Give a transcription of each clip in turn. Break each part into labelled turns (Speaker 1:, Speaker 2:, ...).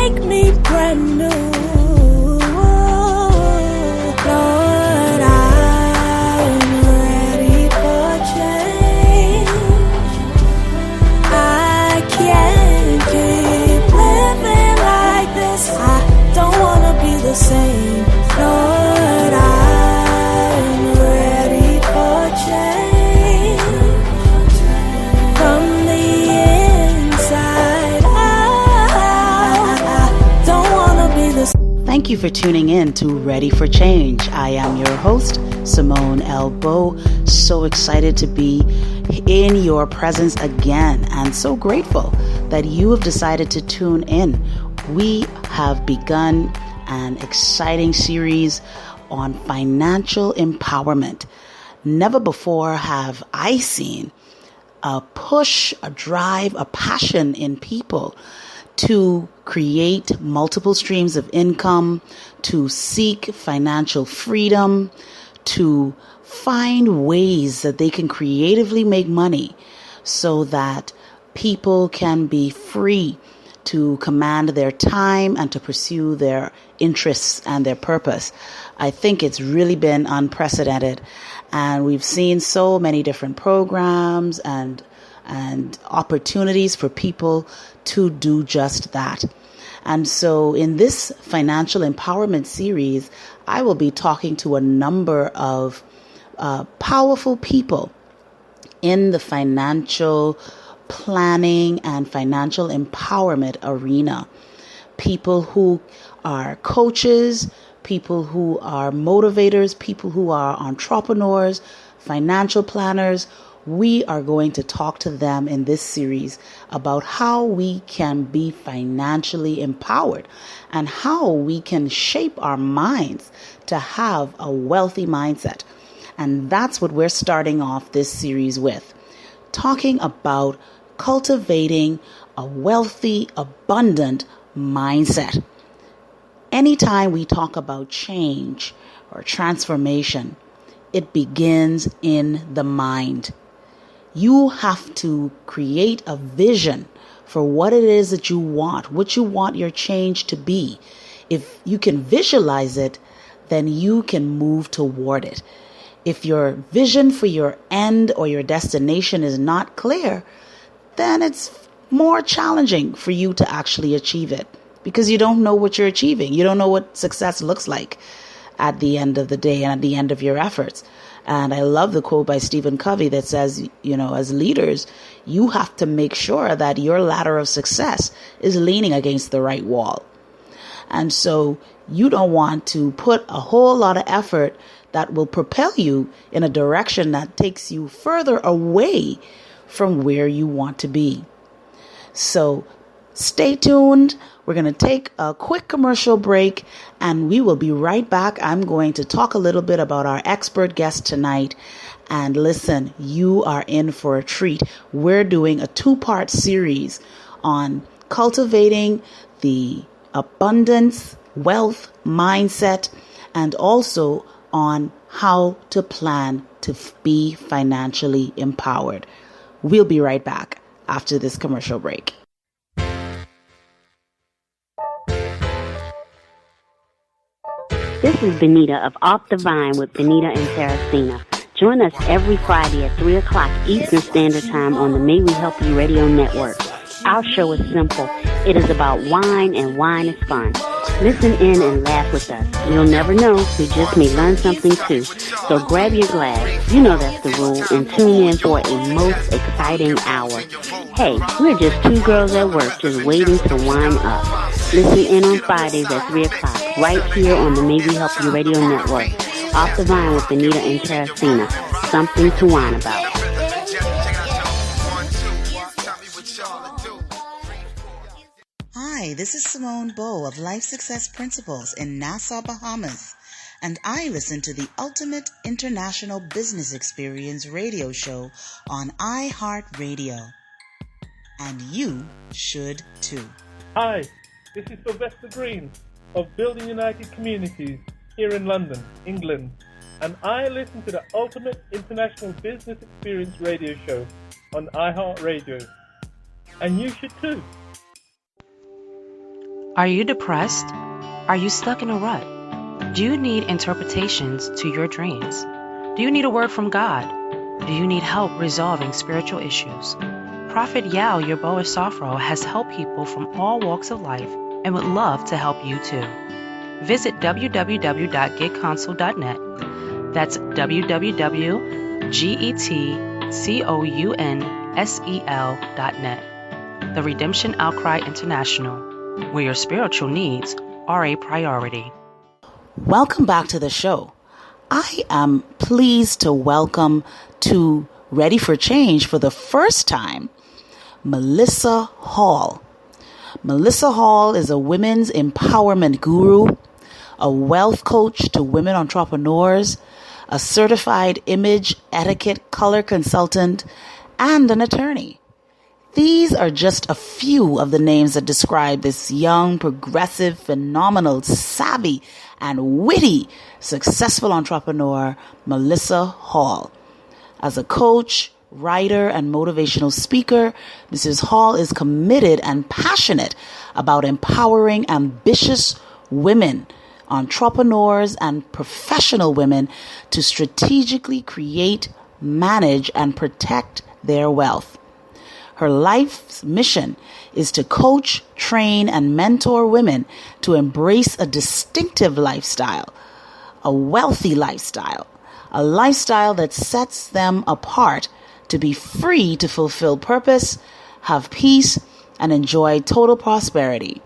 Speaker 1: make me brand new. Lord, I'm ready for change. I can't keep living like this. I don't wanna be the same. Lord, I'm ready for change. From the inside out, I don't wanna be the same.
Speaker 2: Thank you for tuning in to Ready for Change. I am your host, Simone Elbow. So excited to be in your presence again, and so grateful that you have decided to tune in. We have begun an exciting series on financial empowerment. Never before have I seen a push, a drive, a passion in people to create multiple streams of income, to seek financial freedom, to find ways that they can creatively make money so that people can be free to command their time and to pursue their interests and their purpose. I think it's really been unprecedented, and we've seen so many different programs and opportunities for people to do just that. And so in this financial empowerment series, I will be talking to a number of powerful people in the financial planning and financial empowerment arena. People who are coaches, people who are motivators, people who are entrepreneurs, financial planners. We are going to talk to them in this series about how we can be financially empowered and how we can shape our minds to have a wealthy mindset. And that's what we're starting off this series with, talking about cultivating a wealthy, abundant mindset. Anytime we talk about change or transformation, it begins in the mind. You have to create a vision for what it is that you want, what you want your change to be. If you can visualize it, then you can move toward it. If your vision for your end or your destination is not clear, then it's more challenging for you to actually achieve it because you don't know what you're achieving. You don't know what success looks like at the end of the day and at the end of your efforts. And I love the quote by Stephen Covey that says, as leaders, you have to make sure that your ladder of success is leaning against the right wall. And so you don't want to put a whole lot of effort that will propel you in a direction that takes you further away from where you want to be. So stay tuned. We're going to take a quick commercial break and we will be right back. I'm going to talk a little bit about our expert guest tonight. And listen, you are in for a treat. We're doing a 2-part series on cultivating the abundance, wealth mindset, and also on how to plan to be financially empowered. We'll be right back after this commercial break.
Speaker 3: This is Benita of Off the Vine with Benita and Terracina. Join us every Friday at 3 o'clock Eastern Standard Time on the May We Help You Radio Network. Our show is simple. It is about wine, and wine is fun. Listen in and laugh with us. You'll never know, you just may learn something too. So grab your glass, you know that's the rule, and tune in for a most exciting hour. Hey, we're just two girls at work just waiting to wine up. Listen in on Fridays at 3 o'clock, right here on the May We Help You Radio Network. Off the Vine with Benita and Terracina. Something to wine about.
Speaker 2: Hi, this is Simone Bowe of Life Success Principles in Nassau, Bahamas, and I listen to the Ultimate International Business Experience radio show on iHeartRadio. And you should too.
Speaker 4: Hi, this is Sylvester Green of Building United Communities here in London, England, and I listen to the Ultimate International Business Experience radio show on iHeartRadio. And you should too.
Speaker 5: Are you depressed? Are you stuck in a rut? Do you need interpretations to your dreams? Do you need a word from God? Do you need help resolving spiritual issues? Prophet Yao Yerboa Safro has helped people from all walks of life and would love to help you too. Visit www.getconsole.net. That's www.getconsel.net. The Redemption Outcry International, where your spiritual needs are a priority.
Speaker 2: Welcome back to the show. I am pleased to welcome to Ready for Change for the first time, Melissa Hall. Melissa Hall is a women's empowerment guru, a wealth coach to women entrepreneurs, a certified image, etiquette, color consultant, and an attorney. These are just a few of the names that describe this young, progressive, phenomenal, savvy, and witty, successful entrepreneur, Melissa Hall. As a coach, writer, and motivational speaker, Mrs. Hall is committed and passionate about empowering ambitious women, entrepreneurs, and professional women to strategically create, manage, and protect their wealth. Her life's mission is to coach, train, and mentor women to embrace a distinctive lifestyle, a wealthy lifestyle, a lifestyle that sets them apart to be free to fulfill purpose, have peace, and enjoy total prosperity.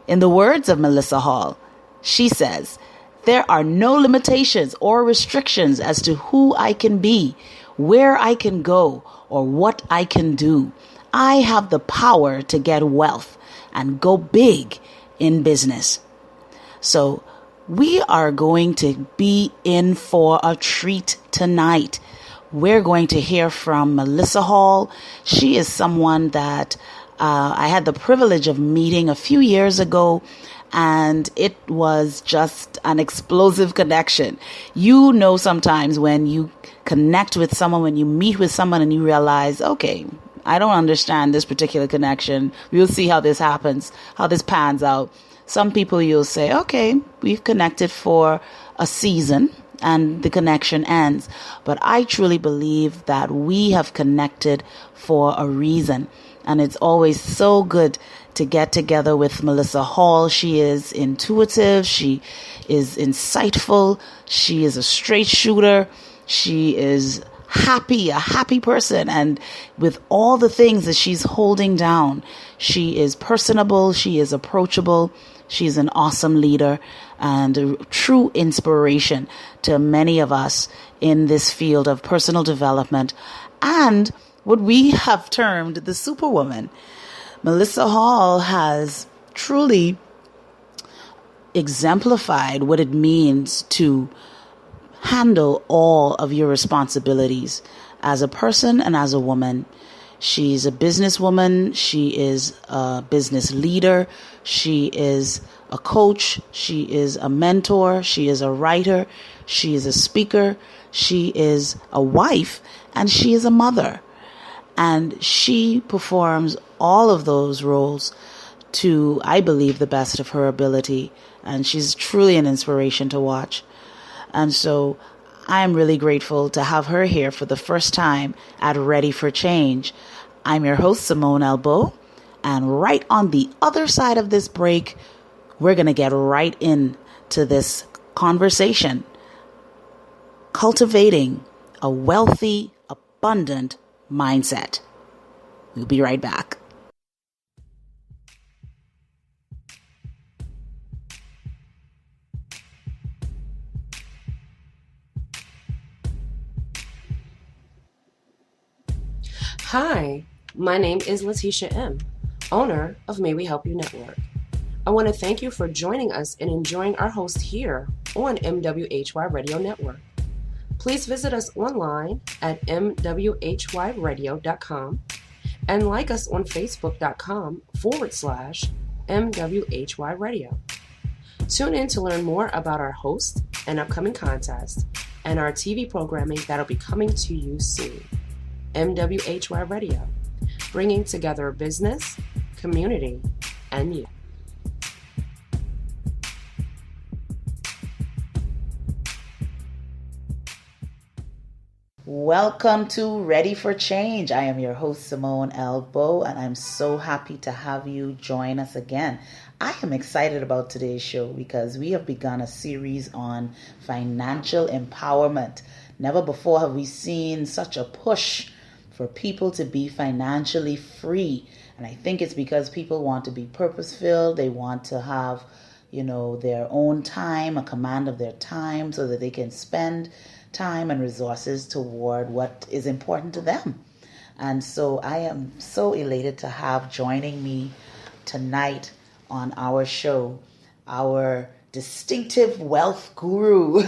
Speaker 2: In the words of Melissa Hall, she says, "There are no limitations or restrictions as to who I can be, where I can go, or what I can do. I have the power to get wealth and go big in business." So we are going to be in for a treat tonight. We're going to hear from Melissa Hall. She is someone that I had the privilege of meeting a few years ago, and it was just an explosive connection. You know, sometimes when you connect with someone, when you meet with someone and you realize, okay, I don't understand this particular connection. We'll see how this happens, how this pans out. Some people you'll say, okay, we've connected for a season and the connection ends. But I truly believe that we have connected for a reason. And it's always so good to get together with Melissa Hall. She is intuitive. She is insightful. She is a straight shooter. She is a happy person. And with all the things that she's holding down, she is personable. She is approachable. She's an awesome leader and a true inspiration to many of us in this field of personal development and what we have termed the superwoman. Melissa Hall has truly exemplified what it means to handle all of your responsibilities as a person and as a woman. She's a businesswoman. She is a business leader. She is a coach. She is a mentor. She is a writer. She is a speaker. She is a wife, and she is a mother. And she performs all of those roles to, I believe, the best of her ability. And she's truly an inspiration to watch. And so I'm really grateful to have her here for the first time at Ready for Change. I'm your host, Simone Elbow. And right on the other side of this break, we're going to get right into this conversation. Cultivating a wealthy, abundant mindset. We'll be right back.
Speaker 6: Hi, my name is Letitia M., owner of May We Help You Network. I want to thank you for joining us and enjoying our host here on MWHY Radio Network. Please visit us online at mwhyradio.com and like us on facebook.com/MWHY Radio. Tune in to learn more about our host and upcoming contests and our TV programming that'll be coming to you soon. MWHY Radio, bringing together business, community, and you.
Speaker 2: Welcome to Ready for Change. I am your host, Simone Elbow, and I'm so happy to have you join us again. I am excited about today's show because we have begun a series on financial empowerment. Never before have we seen such a push for people to be financially free. And I think it's because people want to be purpose-filled. They want to have, their own time, a command of their time so that they can spend time and resources toward what is important to them. And so I am so elated to have joining me tonight on our show, our distinctive wealth guru,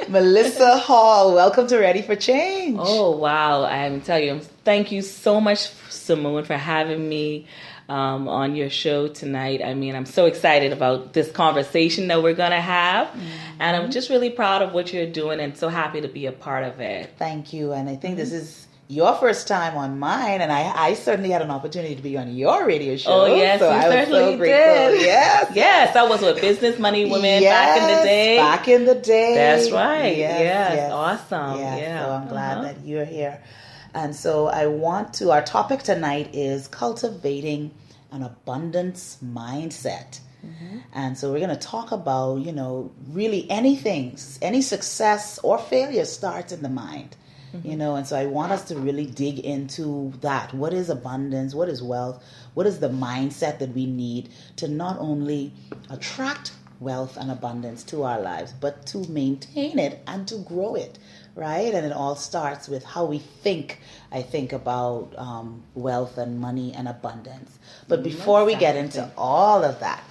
Speaker 2: Melissa Hall. Welcome to Ready for Change.
Speaker 7: Oh, wow. I'm telling you, thank you so much, Simone, for having me on your show tonight. I mean, I'm so excited about this conversation that we're going to have. And I'm just really proud of what you're doing and so happy to be a part of it.
Speaker 2: Thank you. And I think this is your first time on mine, and I certainly had an opportunity to be on your radio show.
Speaker 7: Oh, yes,
Speaker 2: so
Speaker 7: you
Speaker 2: I was
Speaker 7: certainly
Speaker 2: so grateful.
Speaker 7: did.
Speaker 2: Yes.
Speaker 7: I was with Business Money Women back in the day.
Speaker 2: Back in the day.
Speaker 7: That's right.
Speaker 2: Yes.
Speaker 7: Awesome.
Speaker 2: Yes.
Speaker 7: Yeah.
Speaker 2: So I'm glad that you're here. And so our topic tonight is cultivating an abundance mindset. And so we're going to talk about, really any success or failure starts in the mind. And so I want us to really dig into that. What is abundance? What is wealth? What is the mindset that we need to not only attract wealth and abundance to our lives, but to maintain it and to grow it, right? And it all starts with how we think, I think, about wealth and money and abundance. But before we get into all of that,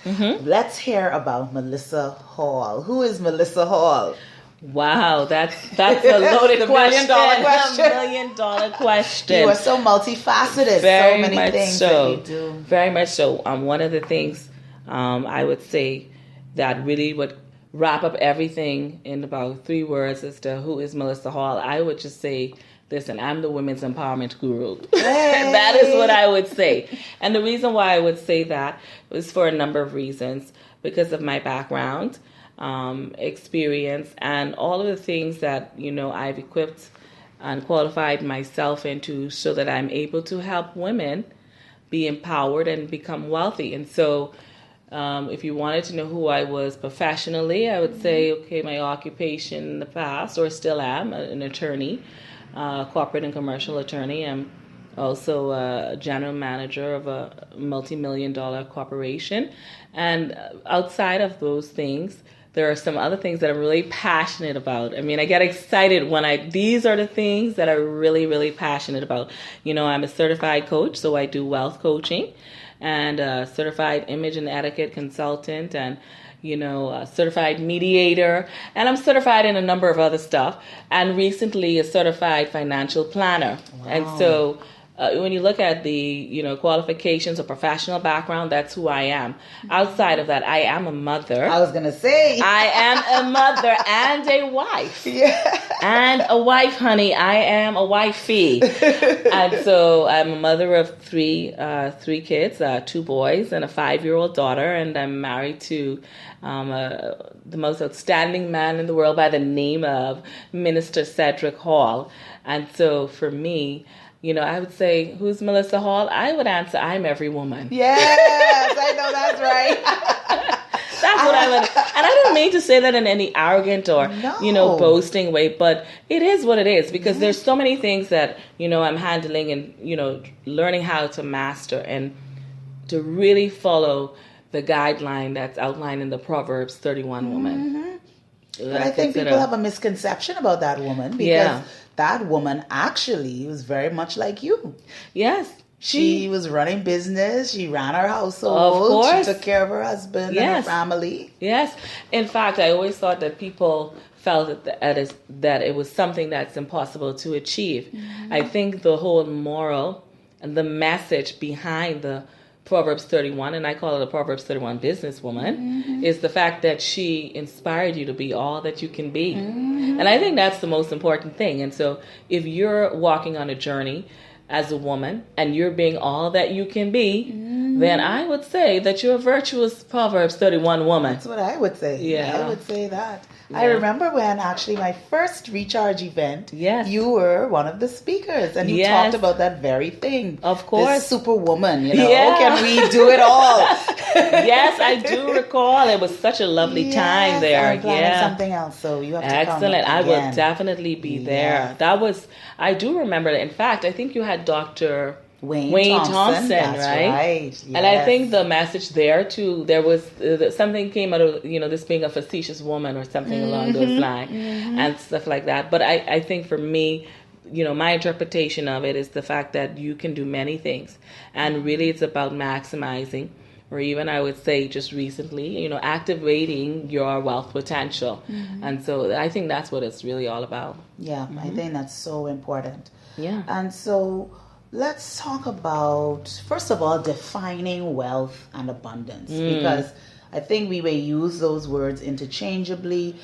Speaker 2: let's hear about Melissa Hall. Who is Melissa Hall?
Speaker 7: Wow, that's a loaded question.
Speaker 2: $1 million question.
Speaker 7: $1 million question.
Speaker 2: You are so multifaceted.
Speaker 7: Very
Speaker 2: so many
Speaker 7: much
Speaker 2: things
Speaker 7: so.
Speaker 2: that you do.
Speaker 7: Very much so. One of the things I would say that really would wrap up everything in about 3 words as to who is Melissa Hall, I would just say, listen, I'm the women's empowerment guru.
Speaker 2: Hey.
Speaker 7: That is what I would say. And the reason why I would say that is for a number of reasons. Because of my background, experience, and all of the things that, I've equipped and qualified myself into so that I'm able to help women be empowered and become wealthy. And so if you wanted to know who I was professionally, I would say, okay, my occupation in the past, or still am, an attorney, corporate and commercial attorney. I'm also a general manager of a multi-million-dollar corporation. And outside of those things, there are some other things that I'm really passionate about. I mean, I get excited when these are the things that I'm really, really passionate about. I'm a certified coach, so I do wealth coaching, and a certified image and etiquette consultant, and a certified mediator, and I'm certified in a number of other stuff, and recently a certified financial planner. Wow. And so when you look at the, qualifications or professional background, that's who I am. Outside of that, I am a mother.
Speaker 2: I was going to say.
Speaker 7: I am a mother and a wife.
Speaker 2: Yeah.
Speaker 7: And a wife, honey. I am a wifey. And so I'm a mother of three kids, 2 boys and a 5-year-old daughter. And I'm married to the most outstanding man in the world by the name of Minister Cedric Hall. And so for me, I would say, who's Melissa Hall? I would answer, I'm every woman.
Speaker 2: Yes, I know that's right.
Speaker 7: That's what I would. And I don't mean to say that in any arrogant or, boasting way, but it is what it is, because there's so many things that, I'm handling and, learning how to master and to really follow the guideline that's outlined in the Proverbs 31 woman.
Speaker 2: But I think people have a misconception about that woman, because that woman actually was very much like you.
Speaker 7: Yes.
Speaker 2: She was running business. She ran her household.
Speaker 7: Of course.
Speaker 2: She took care of her husband and her family.
Speaker 7: Yes. In fact, I always thought that people felt that it was something that's impossible to achieve. I think the whole moral and the message behind the Proverbs 31, and I call it a Proverbs 31 businesswoman, is the fact that she inspired you to be all that you can be. And I think that's the most important thing. And so if you're walking on a journey as a woman and you're being all that you can be, then I would say that you're a virtuous Proverbs 31 woman.
Speaker 2: That's what I would say.
Speaker 7: Yeah.
Speaker 2: I would say that.
Speaker 7: Yeah.
Speaker 2: I remember when actually my first Recharge event,
Speaker 7: Yes.
Speaker 2: you were one of the speakers and you
Speaker 7: Yes.
Speaker 2: talked about that very thing.
Speaker 7: Of course.
Speaker 2: This superwoman, you know,
Speaker 7: Yeah.
Speaker 2: can we do it all?
Speaker 7: Yes, I do recall. It was such a lovely time there.
Speaker 2: I'm planning something else, so you have to
Speaker 7: Excellent.
Speaker 2: come
Speaker 7: I
Speaker 2: again.
Speaker 7: will definitely be there.
Speaker 2: Yes.
Speaker 7: I do remember that. In fact, I think you had Dr.
Speaker 2: Wayne Thompson,
Speaker 7: right?
Speaker 2: Yes.
Speaker 7: And I think the message there too, there was something came out of, this being a facetious woman or something along those lines and stuff like that. But I think for me, my interpretation of it is the fact that you can do many things. And really it's about maximizing, or even I would say just recently, activating your wealth potential. And so I think that's what it's really all about.
Speaker 2: Yeah, I think that's so important.
Speaker 7: Yeah.
Speaker 2: And so let's talk about, first of all, defining wealth and abundance, because I think we may use those words interchangeably,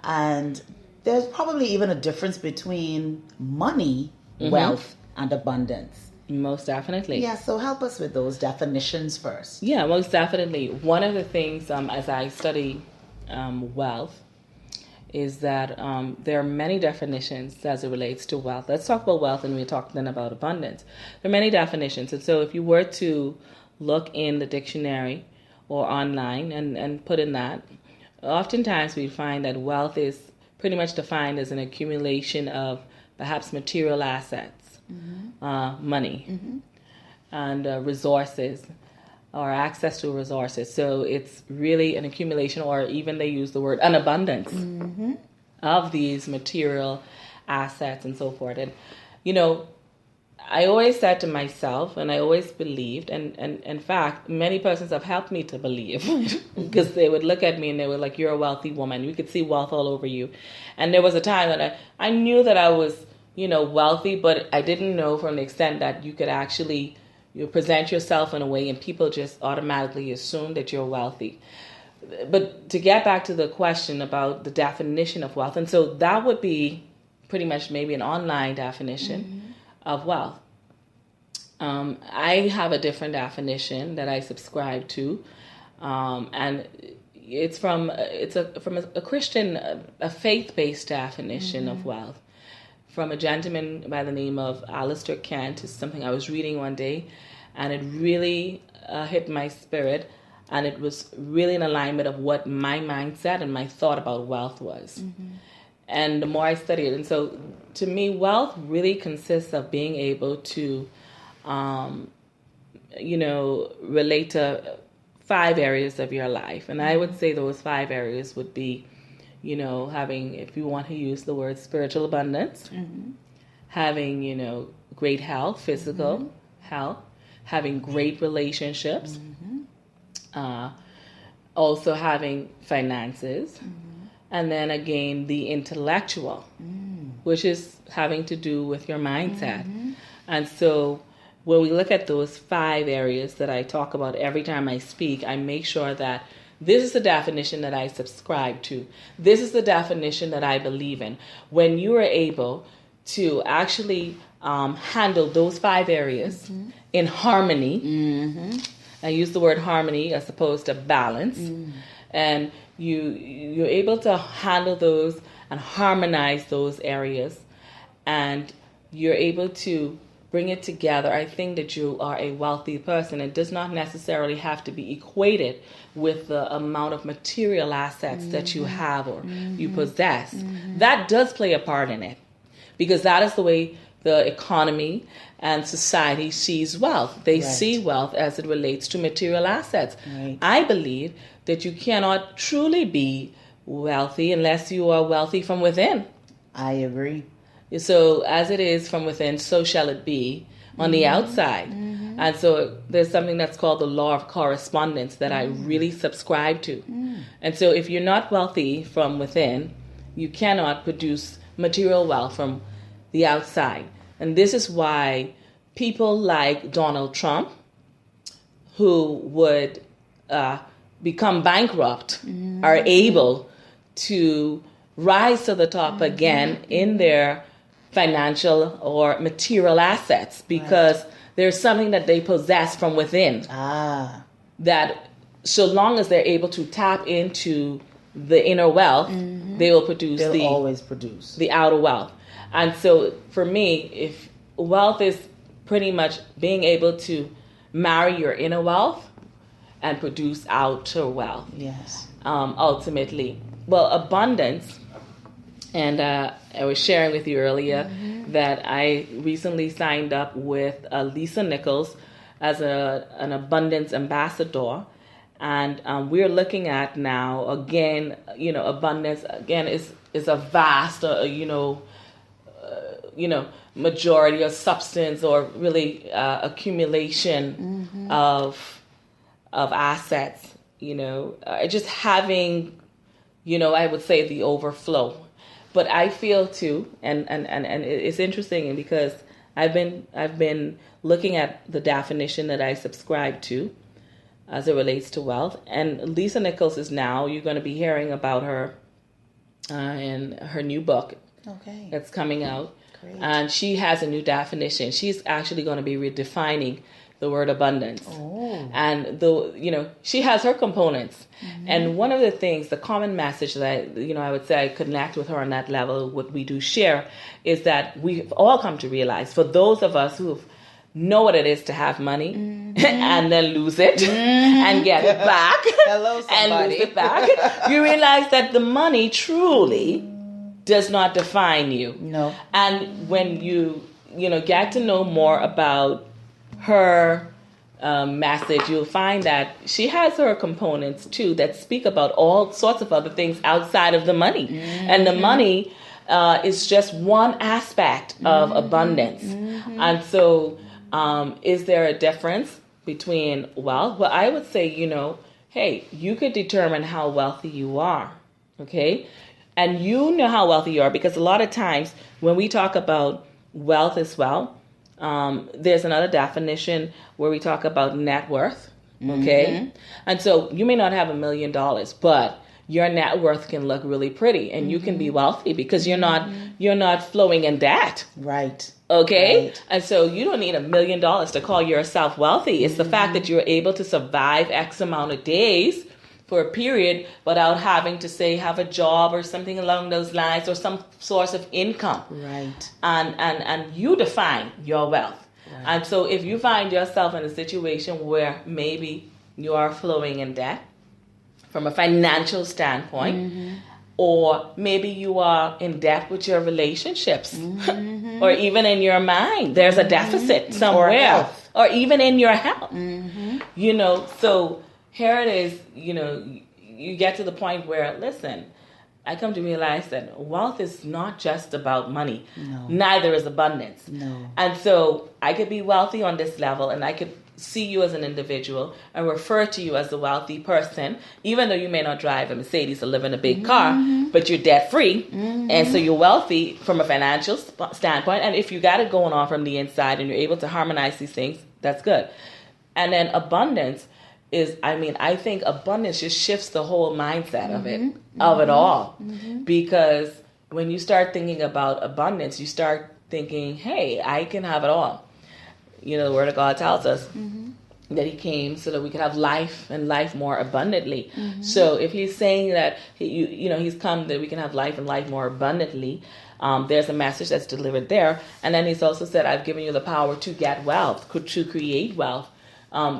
Speaker 2: and there's probably even a difference between money, wealth, and abundance.
Speaker 7: Most definitely.
Speaker 2: Yeah, so help us with those definitions first.
Speaker 7: Yeah, most definitely. One of the things as I study wealth is that there are many definitions as it relates to wealth. Let's talk about wealth and we'll talk then about abundance. There are many definitions. And so if you were to look in the dictionary or online and put in that, oftentimes we find that wealth is pretty much defined as an accumulation of perhaps material assets, money, and resources, or access to resources. So it's really an accumulation, or even they use the word an abundance of these material assets and so forth. And, I always said to myself, and I always believed, and in fact, many persons have helped me to believe, because they would look at me and they were like, you're a wealthy woman. You could see wealth all over you. And there was a time that I knew that I was, wealthy, but I didn't know from the extent that you could actually you present yourself in a way and people just automatically assume that you're wealthy. But to get back to the question about the definition of wealth, and so that would be pretty much maybe an online definition of wealth. I have a different definition that I subscribe to, and it's from a Christian, a faith-based definition of wealth, from a gentleman by the name of Alistair Kent. It's something I was reading one day, and it really hit my spirit, and it was really in alignment of what my mindset and my thought about wealth was. And the more I studied it, and so to me, wealth really consists of being able to, relate to 5 areas of your life. And I would say those 5 areas would be, having, if you want to use the word spiritual abundance, having, great health, physical health, having great relationships, also having finances, and then again, the intellectual, which is having to do with your mindset. And so when we look at those 5 areas that I talk about every time I speak, I make sure that this is the definition that I subscribe to. This is the definition that I believe in. When you are able to actually handle those 5 areas in harmony, I use the word harmony as opposed to balance, and you're able to handle those and harmonize those areas, and you're able to bring it together, I think that you are a wealthy person. It does not necessarily have to be equated with the amount of material assets that you have or you possess. That does play a part in it, because that is the way the economy and society sees wealth. They see wealth as it relates to material assets. I believe that you cannot truly be wealthy unless you are wealthy from within.
Speaker 2: I agree.
Speaker 7: So as it is from within, so shall it be on the outside. And so there's something that's called the law of correspondence that I really subscribe to. And so if you're not wealthy from within, you cannot produce material wealth from the outside. And this is why people like Donald Trump, who would become bankrupt, are able to rise to the top again in their financial or material assets, because there's something that they possess from within. That so long as they're able to tap into the inner wealth, they will produce. They'll
Speaker 2: always produce
Speaker 7: the outer wealth. And so for me, if wealth is pretty much being able to marry your inner wealth and produce outer wealth.
Speaker 2: Yes.
Speaker 7: Ultimately. Well, abundance, and I was sharing with you earlier that I recently signed up with Lisa Nichols as an abundance ambassador. And we're looking at now, again, abundance, again, is a vast, majority of substance or really accumulation of assets, just having, I would say the overflow. But I feel too, and it's interesting because I've been looking at the definition that I subscribe to as it relates to wealth. And Lisa Nichols is now, you're going to be hearing about her in her new book that's coming out. Great. And she has a new definition. She's actually going to be redefining the word abundance. And she has her components. And one of the things, the common message that I would say I connect with her on that level, what we do share, is that we've all come to realize, for those of us who know what it is to have money and then lose it and get it back and lose it back, you realize that the money truly does not define you. No. And when you get to know more about her message, you'll find that she has her components too that speak about all sorts of other things outside of the money. And the money is just one aspect of abundance. And so is there a difference between wealth? Well, I would say, hey, you could determine how wealthy you are, okay? And you know how wealthy you are because a lot of times when we talk about wealth as well, there's another definition where we talk about net worth, okay? And so you may not have $1 million, but your net worth can look really pretty and you can be wealthy because you're not flowing in debt. Right. Okay? Right. And so you don't need $1 million to call yourself wealthy. It's the fact that you're able to survive X amount of days for a period without having to, say, have a job or something along those lines or some source of income. Right. And you define your wealth. Right. And so if you find yourself in a situation where maybe you are flowing in debt from a financial standpoint, or maybe you are in debt with your relationships, or even in your mind, there's a deficit somewhere, or even in your health, so here it is, you get to the point where, listen, I come to realize that wealth is not just about money. No. Neither is abundance. No. And so I could be wealthy on this level and I could see you as an individual and refer to you as a wealthy person, even though you may not drive a Mercedes or live in a big car, but you're debt free. And so you're wealthy from a financial standpoint. And if you got it going on from the inside and you're able to harmonize these things, that's good. And then abundance is, I think abundance just shifts the whole mindset of it all. Because when you start thinking about abundance, you start thinking, hey, I can have it all. The Word of God tells us that He came so that we could have life and life more abundantly. So if He's saying that He's come that we can have life and life more abundantly, there's a message that's delivered there. And then He's also said, I've given you the power to get wealth, to create wealth.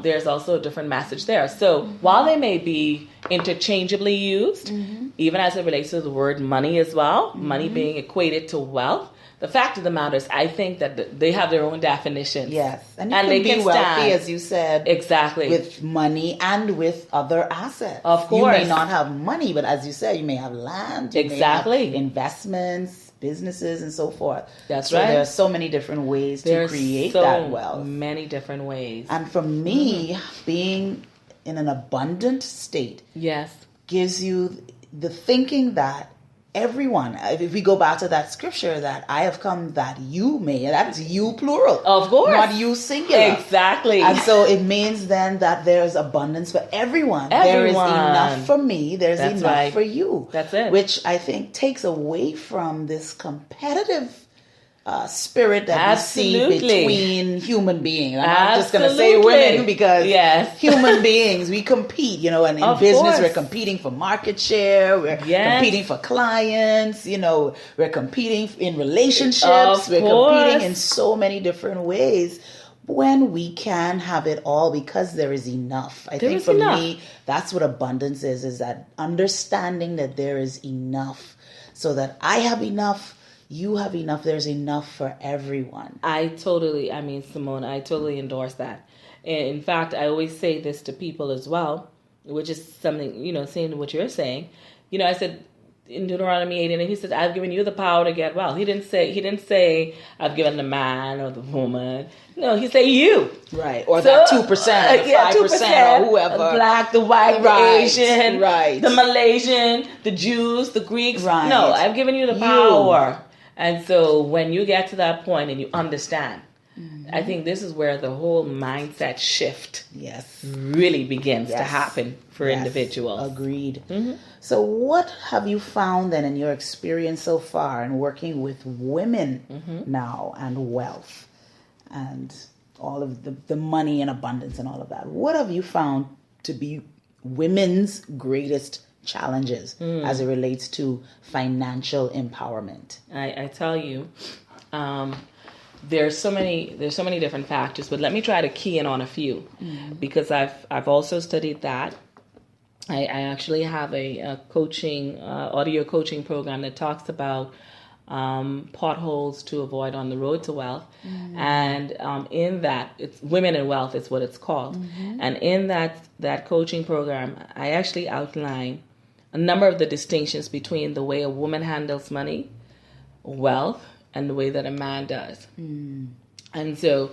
Speaker 7: There's also a different message there. So while they may be interchangeably used, even as it relates to the word money as well, money being equated to wealth, the fact of the matter is, I think that they have their own definitions. Yes.
Speaker 2: And they can be wealthy, as you said. Exactly. With money and with other assets.
Speaker 7: Of course.
Speaker 2: You may not have money, but as you said, you may have land. You may have investments, businesses, and so forth.
Speaker 7: That's right.
Speaker 2: There are so many different ways to create that wealth.
Speaker 7: Many different ways.
Speaker 2: And for me, being in an abundant state gives you the thinking that everyone, if we go back to that scripture that I have come that you may, that's you plural.
Speaker 7: Of course.
Speaker 2: Not you singular.
Speaker 7: Exactly.
Speaker 2: And so it means then that there's abundance for everyone. There is enough for me. There's enough for you.
Speaker 7: That's it.
Speaker 2: Which I think takes away from this competitive spirit that
Speaker 7: Absolutely.
Speaker 2: we see between human beings. I'm not just going to say women because human beings, we compete, and in
Speaker 7: Of
Speaker 2: business
Speaker 7: course.
Speaker 2: we're competing for market share, we're competing for clients, we're competing in relationships, we're competing in so many different ways. When we can have it all because there is enough. I think for me, that's what abundance is that understanding that there is enough so that I have enough, you have enough, there's enough for everyone.
Speaker 7: Simone, I totally endorse that. And in fact, I always say this to people as well, which is something, saying what you're saying. I said, in Deuteronomy 8, and he said, I've given you the power to get wealth. He didn't say I've given the man or the woman. No, he said you.
Speaker 2: Right. Or that 2%, or 5%, or whoever.
Speaker 7: The black, the white, the Asian,
Speaker 2: right.
Speaker 7: the Malaysian, the Jews, the Greeks.
Speaker 2: Right.
Speaker 7: No, I've given you the power. And so when you get to that point and you understand, I think this is where the whole mindset shift really begins to happen for individuals.
Speaker 2: Agreed. So what have you found then in your experience so far in working with women now and wealth and all of the money and abundance and all of that? What have you found to be women's greatest challenges as it relates to financial empowerment?
Speaker 7: I tell you, there's so many different factors, but let me try to key in on a few because I've also studied that. I actually have a coaching audio coaching program that talks about potholes to avoid on the road to wealth, and in that, it's Women in Wealth is what it's called, and in that coaching program, I actually outline a number of the distinctions between the way a woman handles money, wealth, and the way that a man does. And so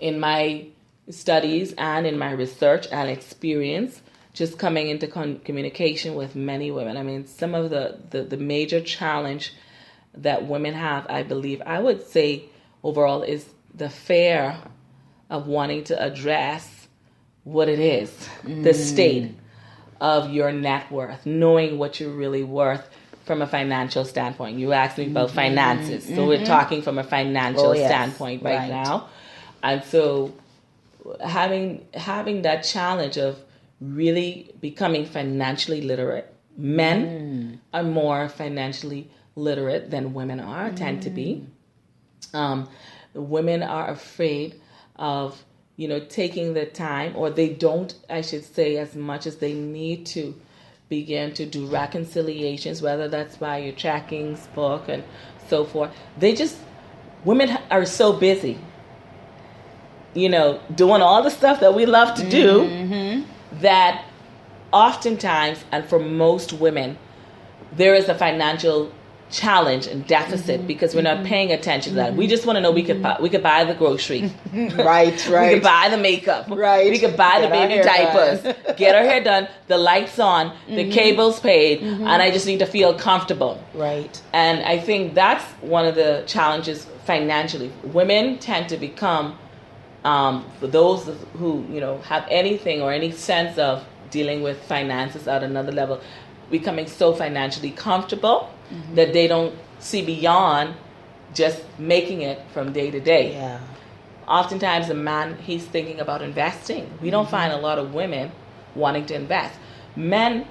Speaker 7: in my studies and in my research and experience, just coming into communication with many women, some of the major challenge that women have, I would say overall, is the fear of wanting to address what it is, the state of your net worth, knowing what you're really worth from a financial standpoint. You asked me about finances, so we're talking from a financial standpoint right now. And so having that challenge of really becoming financially literate. Men are more financially literate than women tend to be. Women are afraid of, taking the time, or they don't, I should say, as much as they need to begin to do reconciliations, whether that's by your checkings book and so forth. Women are so busy, doing all the stuff that we love to do, that oftentimes, and for most women, there is a financial challenge and deficit because we're not paying attention to that. We just want to know we could buy the grocery.
Speaker 2: Right.
Speaker 7: We could buy the makeup.
Speaker 2: Right.
Speaker 7: We could buy the baby diapers. Get our hair done. The lights on. The cable's paid. And I just need to feel comfortable.
Speaker 2: Right.
Speaker 7: And I think that's one of the challenges financially. Women tend to become, for those who, have anything or any sense of dealing with finances at another level, becoming so financially comfortable that they don't see beyond just making it from day to day.
Speaker 2: Yeah.
Speaker 7: Oftentimes a man, he's thinking about investing. We don't find a lot of women wanting to invest. Men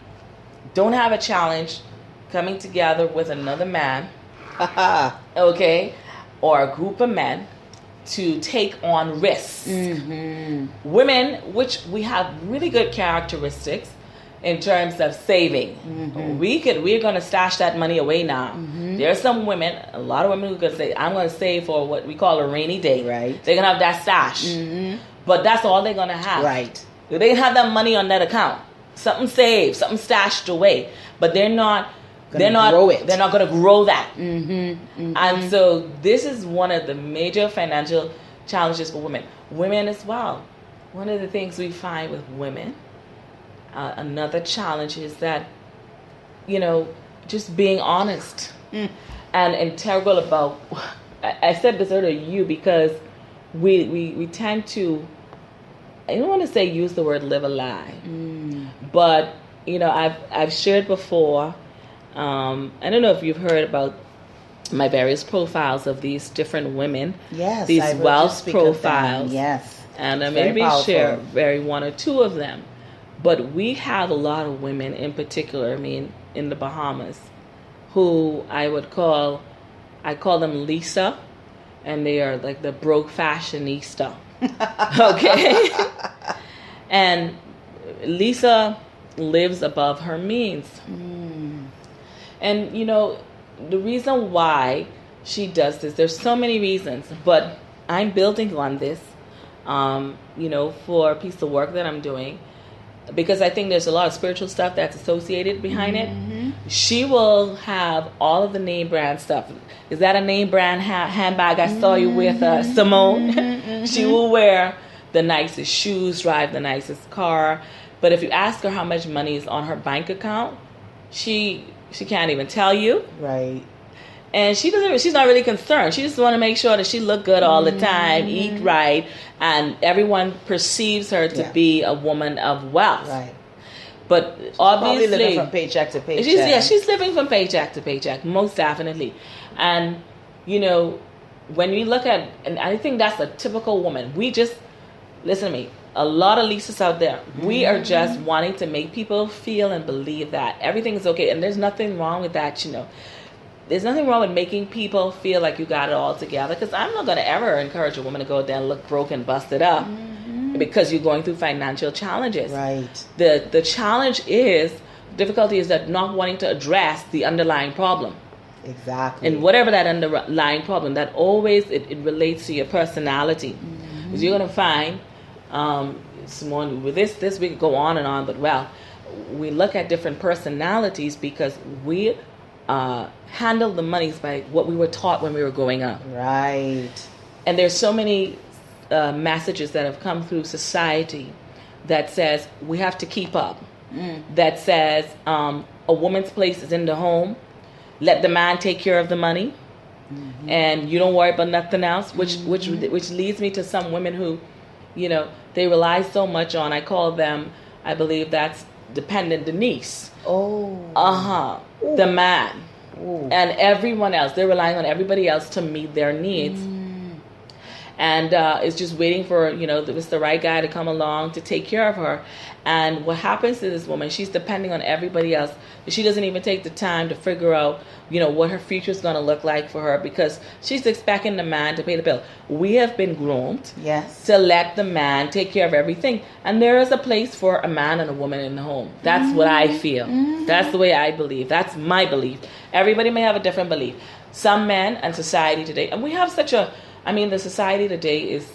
Speaker 7: don't have a challenge coming together with another man, okay, or a group of men to take on risks. Women, which we have really good characteristics in terms of saving. We're going to stash that money away now. There are some women, a lot of women who could say, I'm going to save for what we call a rainy day. Right. They're going to have that stash. But that's all they're going to have. Right. They can have that money on that account. Something saved, something stashed away. But they're not going to grow that. And so this is one of the major financial challenges for women. Women as well. One of the things we find with women, another challenge is that, just being honest and integral about, I said this earlier to you because we tend to, I don't want to say use the word live a lie, but, I've shared before, I don't know if you've heard about my various profiles of these different women.
Speaker 2: Yes,
Speaker 7: these
Speaker 2: I will
Speaker 7: wealth
Speaker 2: just speak of them.
Speaker 7: profiles.
Speaker 2: Yes,
Speaker 7: and
Speaker 2: very
Speaker 7: maybe
Speaker 2: powerful.
Speaker 7: share one or two of them. But we have a lot of women in particular, I mean, in the Bahamas, who I call them Lisa, and they are like the broke fashionista. Okay? And Lisa lives above her means. And, you know, the reason why she does this, there's so many reasons, but I'm building on this, you know, for a piece of work that I'm doing, because I think there's a lot of spiritual stuff that's associated behind it. She will have all of the name brand stuff. Is that a name brand handbag I saw you with, Simone? She will wear the nicest shoes, drive the nicest car. But if you ask her how much money is on her bank account, she can't even tell you.
Speaker 2: Right.
Speaker 7: And she's not really concerned. She just want to make sure that she look good all the time, eat right, and everyone perceives her to be a woman of wealth.
Speaker 2: Right.
Speaker 7: But
Speaker 2: She's
Speaker 7: obviously,
Speaker 2: probably living from paycheck to paycheck.
Speaker 7: She's living from paycheck to paycheck, most definitely. And, you know, when we look at, and I think that's a typical woman. We just, listen to me, a lot of Lisas out there, we are just wanting to make people feel and believe that everything is okay. And there's nothing wrong with that, you know. There's nothing wrong with making people feel like you got it all together, because I'm not going to ever encourage a woman to go out there and look broke and busted up because you're going through financial challenges.
Speaker 2: Right.
Speaker 7: The challenge is, difficulty is that not wanting to address the underlying problem.
Speaker 2: Exactly.
Speaker 7: And whatever that underlying problem, that always it relates to your personality. Because you're going to find, Simone, with this we could go on and on, but well, we look at different personalities because we handle the monies by what we were taught when we were growing up.
Speaker 2: Right.
Speaker 7: And there's so many messages that have come through society that says we have to keep up. That says a woman's place is in the home. Let the man take care of the money, and you don't worry about nothing else. Which leads me to some women who, you know, they rely so much on. I call them, I believe that's dependent Denise. The man. And everyone else. They're relying on everybody else to meet their needs. And it's just waiting for, you know, it's the right guy to come along to take care of her. And what happens to this woman, she's depending on everybody else. She doesn't even take the time to figure out, you know, what her future is going to look like for her, because she's expecting the man to pay the bill. We have been groomed to let the man take care of everything. And there is a place for a man and a woman in the home. That's what I feel. That's the way I believe. That's my belief. Everybody may have a different belief. Some men and society today, and we have the society today is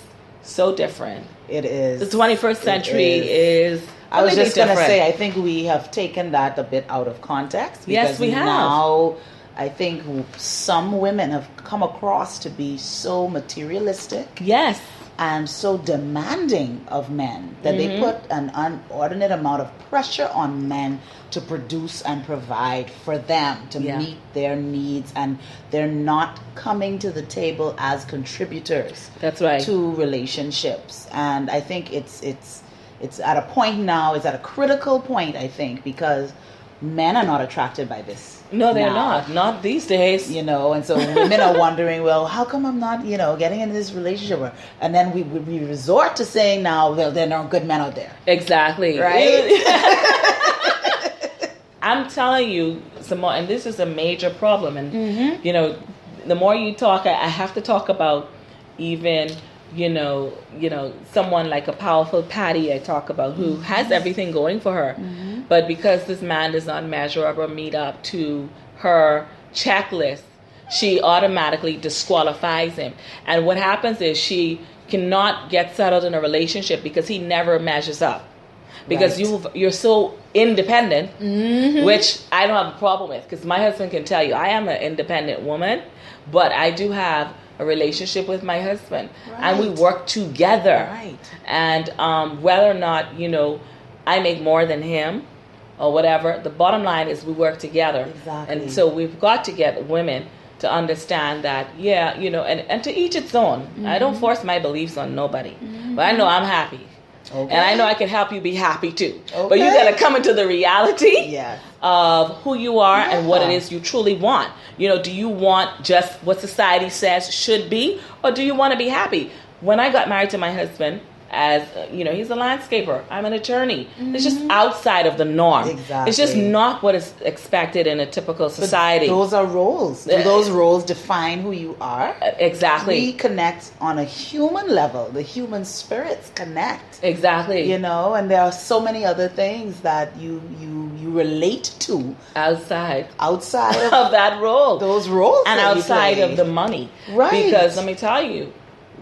Speaker 7: so different.
Speaker 2: It is.
Speaker 7: The 21st century is
Speaker 2: I was just going to say, I think we have taken that a bit out of context.
Speaker 7: Yes, we have.
Speaker 2: Now, I think some women have come across to be so materialistic.
Speaker 7: Yes.
Speaker 2: And so demanding of men that they put an inordinate amount of pressure on men to produce and provide for them, to meet their needs, and they're not coming to the table as contributors.
Speaker 7: That's right.
Speaker 2: To relationships. And I think it's at a point now, it's at a critical point, I think, because men are not attracted by this.
Speaker 7: No, they're not these days.
Speaker 2: You know, and so women are wondering, well, how come I'm not, you know, getting into this relationship? And then we resort to saying now, well, there are good men out there.
Speaker 7: Exactly.
Speaker 2: Right?
Speaker 7: I'm telling you, Simone, and this is a major problem. And, you know, the more you talk, I have to talk about even, you know, someone like a powerful Patty I talk about, who has everything going for her. But because this man does not measure up or meet up to her checklist, she automatically disqualifies him. And what happens is she cannot get settled in a relationship because he never measures up. Because you're so independent, which I don't have a problem with, because my husband can tell you I am an independent woman, but I do have a relationship with my husband, and we work together. And whether or not, you know, I make more than him or whatever, the bottom line is we work together. And so we've got to get women to understand that, you know, and to each its own. I don't force my beliefs on nobody, but I know I'm happy.
Speaker 2: Okay.
Speaker 7: And I know I can help you be happy too. Okay. But you got to come into the reality of who you are and what it is you truly want. You know, do you want just what society says should be, or do you want to be happy? When I got married to my husband, as you know, he's a landscaper, I'm an attorney. It's just outside of the norm. Exactly. It's just not what is expected in a typical society.
Speaker 2: But those are roles. Do those roles define who you are?
Speaker 7: Exactly.
Speaker 2: We connect on a human level. The human spirits connect.
Speaker 7: Exactly.
Speaker 2: You know, and there are so many other things that you relate to
Speaker 7: outside
Speaker 2: of
Speaker 7: that role.
Speaker 2: Those roles.
Speaker 7: And outside of the money.
Speaker 2: Right.
Speaker 7: Because let me tell you,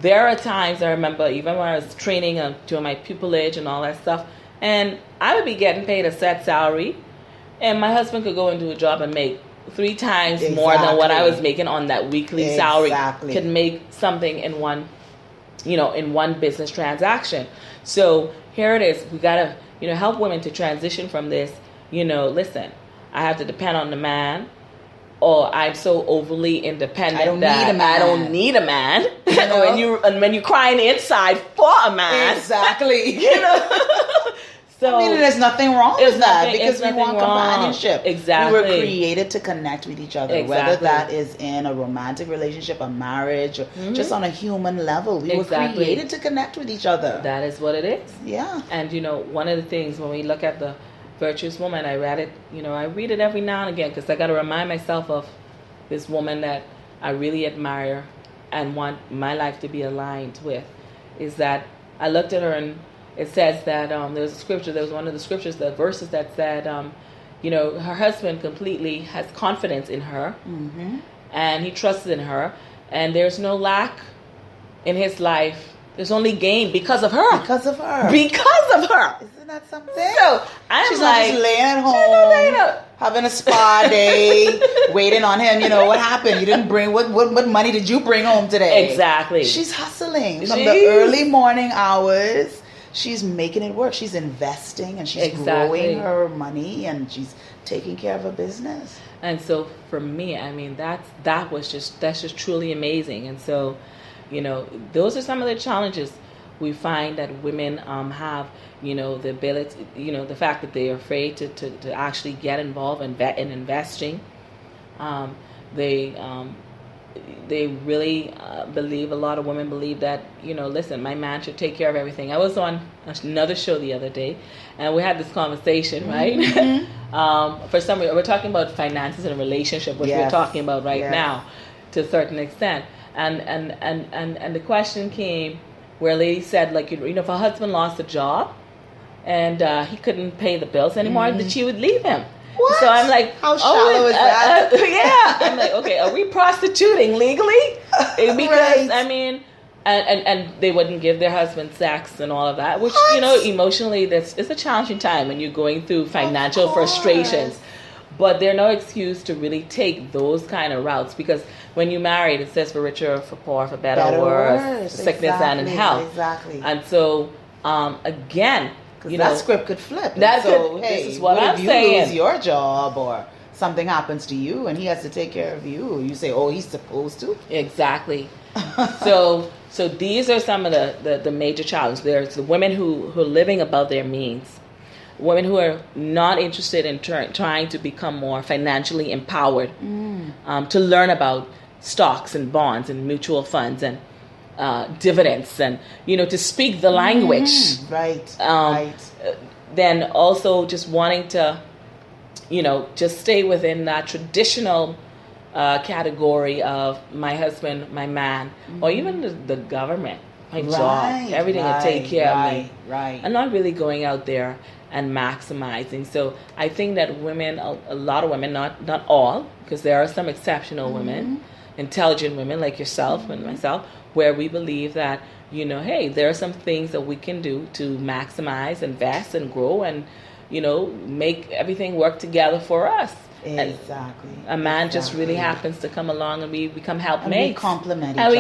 Speaker 7: there are times I remember, even when I was training doing my pupillage and all that stuff, and I would be getting paid a set salary, and my husband could go and do a job and make 3 times more than what I was making on that weekly salary. Could make something in one business transaction. So here it is. We gotta, help women to transition from this. Listen, I have to depend on the man. Or I'm so overly independent I don't need a man. When you're crying inside for a man,
Speaker 2: exactly.
Speaker 7: So
Speaker 2: I mean, there's nothing wrong with that because we want companionship.
Speaker 7: Exactly,
Speaker 2: we were created to connect with each other, whether that is in a romantic relationship, a marriage, or just on a human level. We were created to connect with each other.
Speaker 7: That is what it is.
Speaker 2: Yeah.
Speaker 7: And one of the things when we look at the Virtuous Woman, I read it, I read it every now and again because I got to remind myself of this woman that I really admire and want my life to be aligned with, is that I looked at her and it says that there was one of the scriptures, the verses that said, her husband completely has confidence in her and he trusts in her and there's no lack in his life. There's only gain because of her.
Speaker 2: Because of her.
Speaker 7: Isn't
Speaker 2: that something?
Speaker 7: So
Speaker 2: she's not just laying at home, having a spa day, waiting on him. What happened? You didn't bring, what money did you bring home today?
Speaker 7: Exactly.
Speaker 2: She's hustling from the early morning hours. She's making it work. She's investing and she's growing her money and she's taking care of her business.
Speaker 7: And so for me, I mean, that's just truly amazing. And so, those are some of the challenges we find that women have, the ability, the fact that they're afraid to actually get involved in investing. They really believe, a lot of women believe that, listen, my man should take care of everything. I was on another show the other day and we had this conversation, right? For some reason, we're talking about finances and relationship, which we're talking about right now to a certain extent. And the question came where a lady said, like, if her husband lost a job and he couldn't pay the bills anymore, that she would leave him.
Speaker 2: What?
Speaker 7: So I'm like,
Speaker 2: how shallow is that?
Speaker 7: Yeah. I'm like, okay, are we prostituting legally? Because I mean, and they wouldn't give their husband sex and all of that, which emotionally, it's a challenging time when you're going through financial frustrations. But there's no excuse to really take those kind of routes because when you're married, it says for richer, for poor, for better or worse, sickness and in health.
Speaker 2: Exactly.
Speaker 7: And so, again,
Speaker 2: that script could flip.
Speaker 7: This is what I'm saying.
Speaker 2: If you lose your job or something happens to you and he has to take care of you, you say, oh, he's supposed to?
Speaker 7: Exactly. So these are some of the major challenges. There's the women who are living above their means. Women who are not interested in trying to become more financially empowered, to learn about stocks and bonds and mutual funds and dividends and, to speak the language.
Speaker 2: Right.
Speaker 7: Then also just wanting to, just stay within that traditional category of my husband, my man, or even the government, my job, everything to take care of me.
Speaker 2: Right.
Speaker 7: I'm not really going out there and maximizing. So I think that women, a lot of women, not all, because there are some exceptional women, intelligent women like yourself and myself, where we believe that, hey, there are some things that we can do to maximize, invest, and grow and, make everything work together for us.
Speaker 2: Exactly.
Speaker 7: And a man just really happens to come along and we become helpmates.
Speaker 2: And we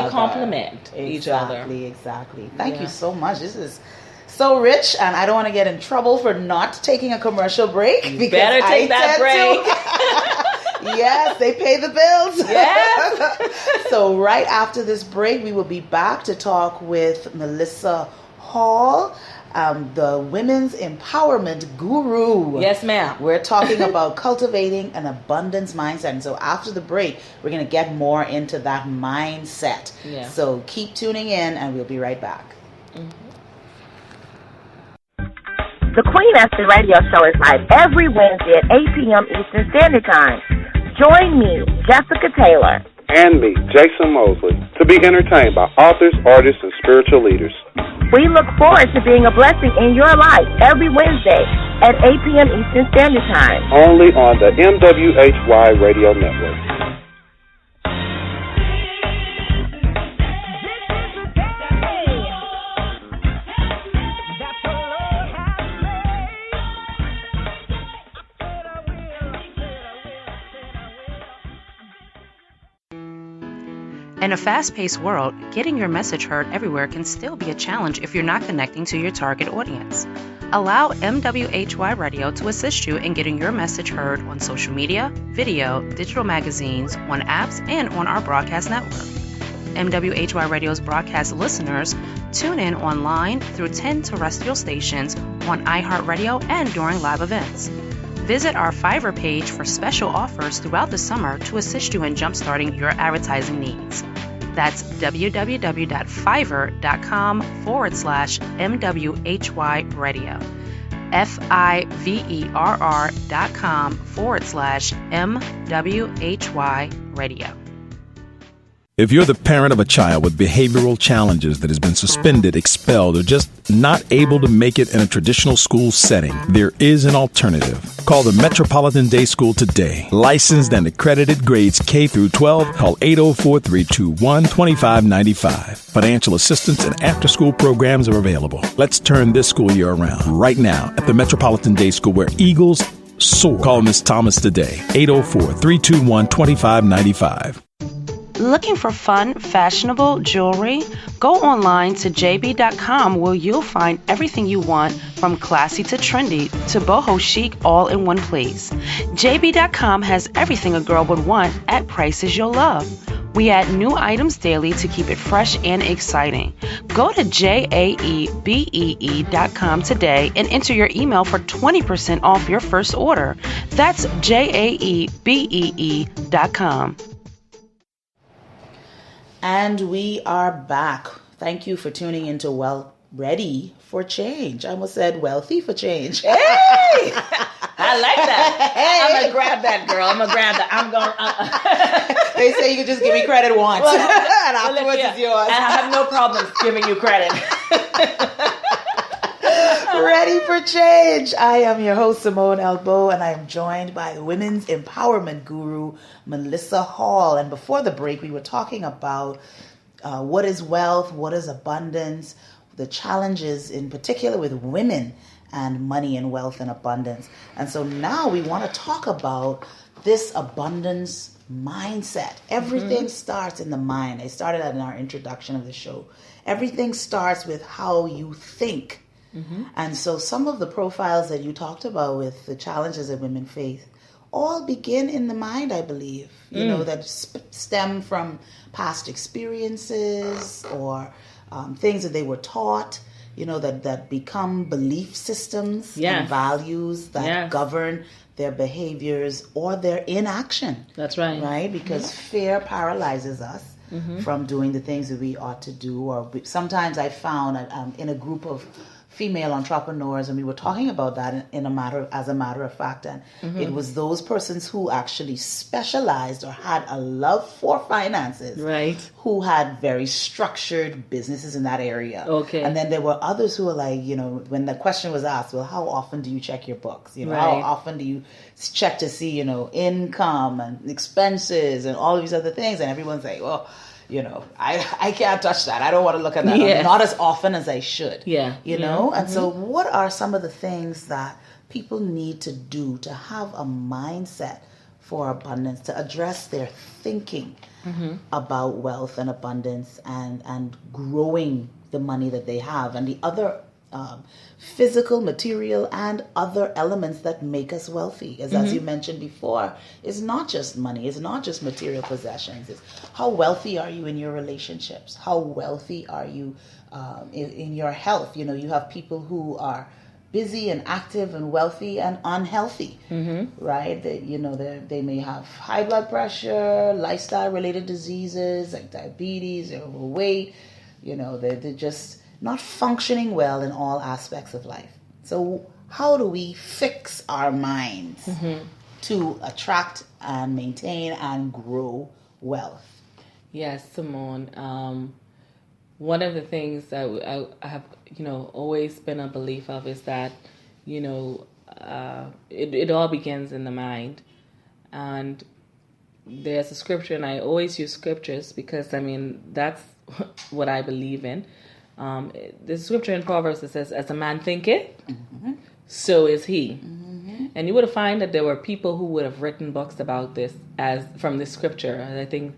Speaker 2: complement
Speaker 7: each other.
Speaker 2: Exactly. Thank you so much. This is so rich, and I don't want to get in trouble for not taking a commercial break.
Speaker 7: You better take that break.
Speaker 2: Yes, they pay the bills.
Speaker 7: Yes.
Speaker 2: So right after this break, we will be back to talk with Melissa Hall. the women's empowerment guru.
Speaker 7: Yes, ma'am.
Speaker 2: We're talking about cultivating an abundance mindset. And so after the break, we're going to get more into that mindset.
Speaker 7: Yeah.
Speaker 2: So keep tuning in, and we'll be right back.
Speaker 8: The Queen Esther Radio Show is live every Wednesday at 8 p.m. Eastern Standard Time. Join me, Jessica Taylor,
Speaker 9: and me, Jason Mosley, to be entertained by authors, artists, and spiritual leaders.
Speaker 8: We look forward to being a blessing in your life every Wednesday at 8 p.m. Eastern Standard Time.
Speaker 9: Only on the MWHY Radio Network.
Speaker 5: In a fast-paced world, getting your message heard everywhere can still be a challenge if you're not connecting to your target audience. Allow MWHY Radio to assist you in getting your message heard on social media, video, digital magazines, on apps, and on our broadcast network. MWHY Radio's broadcast listeners tune in online through 10 terrestrial stations on iHeartRadio and during live events. Visit our Fiverr page for special offers throughout the summer to assist you in jumpstarting your advertising needs. That's www.fiverr.com/MWHY Radio. FIVER.com/MWHY Radio.
Speaker 10: If you're the parent of a child with behavioral challenges that has been suspended, expelled, or just not able to make it in a traditional school setting, there is an alternative. Call the Metropolitan Day School today. Licensed and accredited grades K through 12. Call 804-321-2595. Financial assistance and after-school programs are available. Let's turn this school year around right now at the Metropolitan Day School, where Eagles soar. Call Ms. Thomas today. 804-321-2595.
Speaker 5: Looking for fun, fashionable jewelry? Go online to jb.com, where you'll find everything you want, from classy to trendy to boho chic, all in one place. jb.com has everything a girl would want at prices you'll love. We add new items daily to keep it fresh and exciting. Go to jaebee.com today and enter your email for 20% off your first order. That's jaebee.com.
Speaker 2: And we are back. Thank you for tuning into Ready for Change. I almost said Wealthy for Change.
Speaker 7: Hey! I like that. Hey. I'm going to grab that, girl. I'm going to grab that.
Speaker 2: They say you can just give me credit once. And afterwards it's yours.
Speaker 7: And I have no problem giving you credit.
Speaker 2: Ready for Change. I am your host, Simone Elbow, and I am joined by the women's empowerment guru, Melissa Hall. And before the break, we were talking about what is wealth, what is abundance, the challenges in particular with women and money and wealth and abundance. And so now we want to talk about this abundance mindset. Everything starts in the mind. I started that in our introduction of the show. Everything starts with how you think. And so some of the profiles that you talked about with the challenges that women face all begin in the mind, I believe, you know, that stem from past experiences or things that they were taught, you know, that become belief systems and values that govern their behaviors or their inaction.
Speaker 7: That's right.
Speaker 2: Right? Because fear paralyzes us from doing the things that we ought to do. Or sometimes I found in a group of female entrepreneurs, and we were talking about that as a matter of fact, and it was those persons who actually specialized or had a love for finances,
Speaker 7: right,
Speaker 2: who had very structured businesses in that area.
Speaker 7: Okay.
Speaker 2: And then there were others who were like, you know, when the question was asked, well, how often do you check your books? You know, how often do you check to see, you know, income and expenses and all of these other things? And everyone's like, well, you know, I can't touch that. I don't want to look at that. Not as often as I should. You know? And so what are some of the things that people need to do to have a mindset for abundance, to address their thinking about wealth and abundance and growing the money that they have? And the other physical, material, and other elements that make us wealthy. As you mentioned before, it's not just money, it's not just material possessions. It's how wealthy are you in your relationships? How wealthy are you in your health? You know, you have people who are busy and active and wealthy and unhealthy, right? They may have high blood pressure, lifestyle-related diseases like diabetes, they're overweight. You know, they're just not functioning well in all aspects of life. So how do we fix our minds to attract and maintain and grow wealth? Yes,
Speaker 7: Simone. One of the things that I have, always been a belief of is that, it all begins in the mind. And there's a scripture, and I always use scriptures because, that's what I believe in. There's scripture in Proverbs that says, as a man thinketh, so is he. And you would find that there were people who would have written books about this from this scripture. And I think,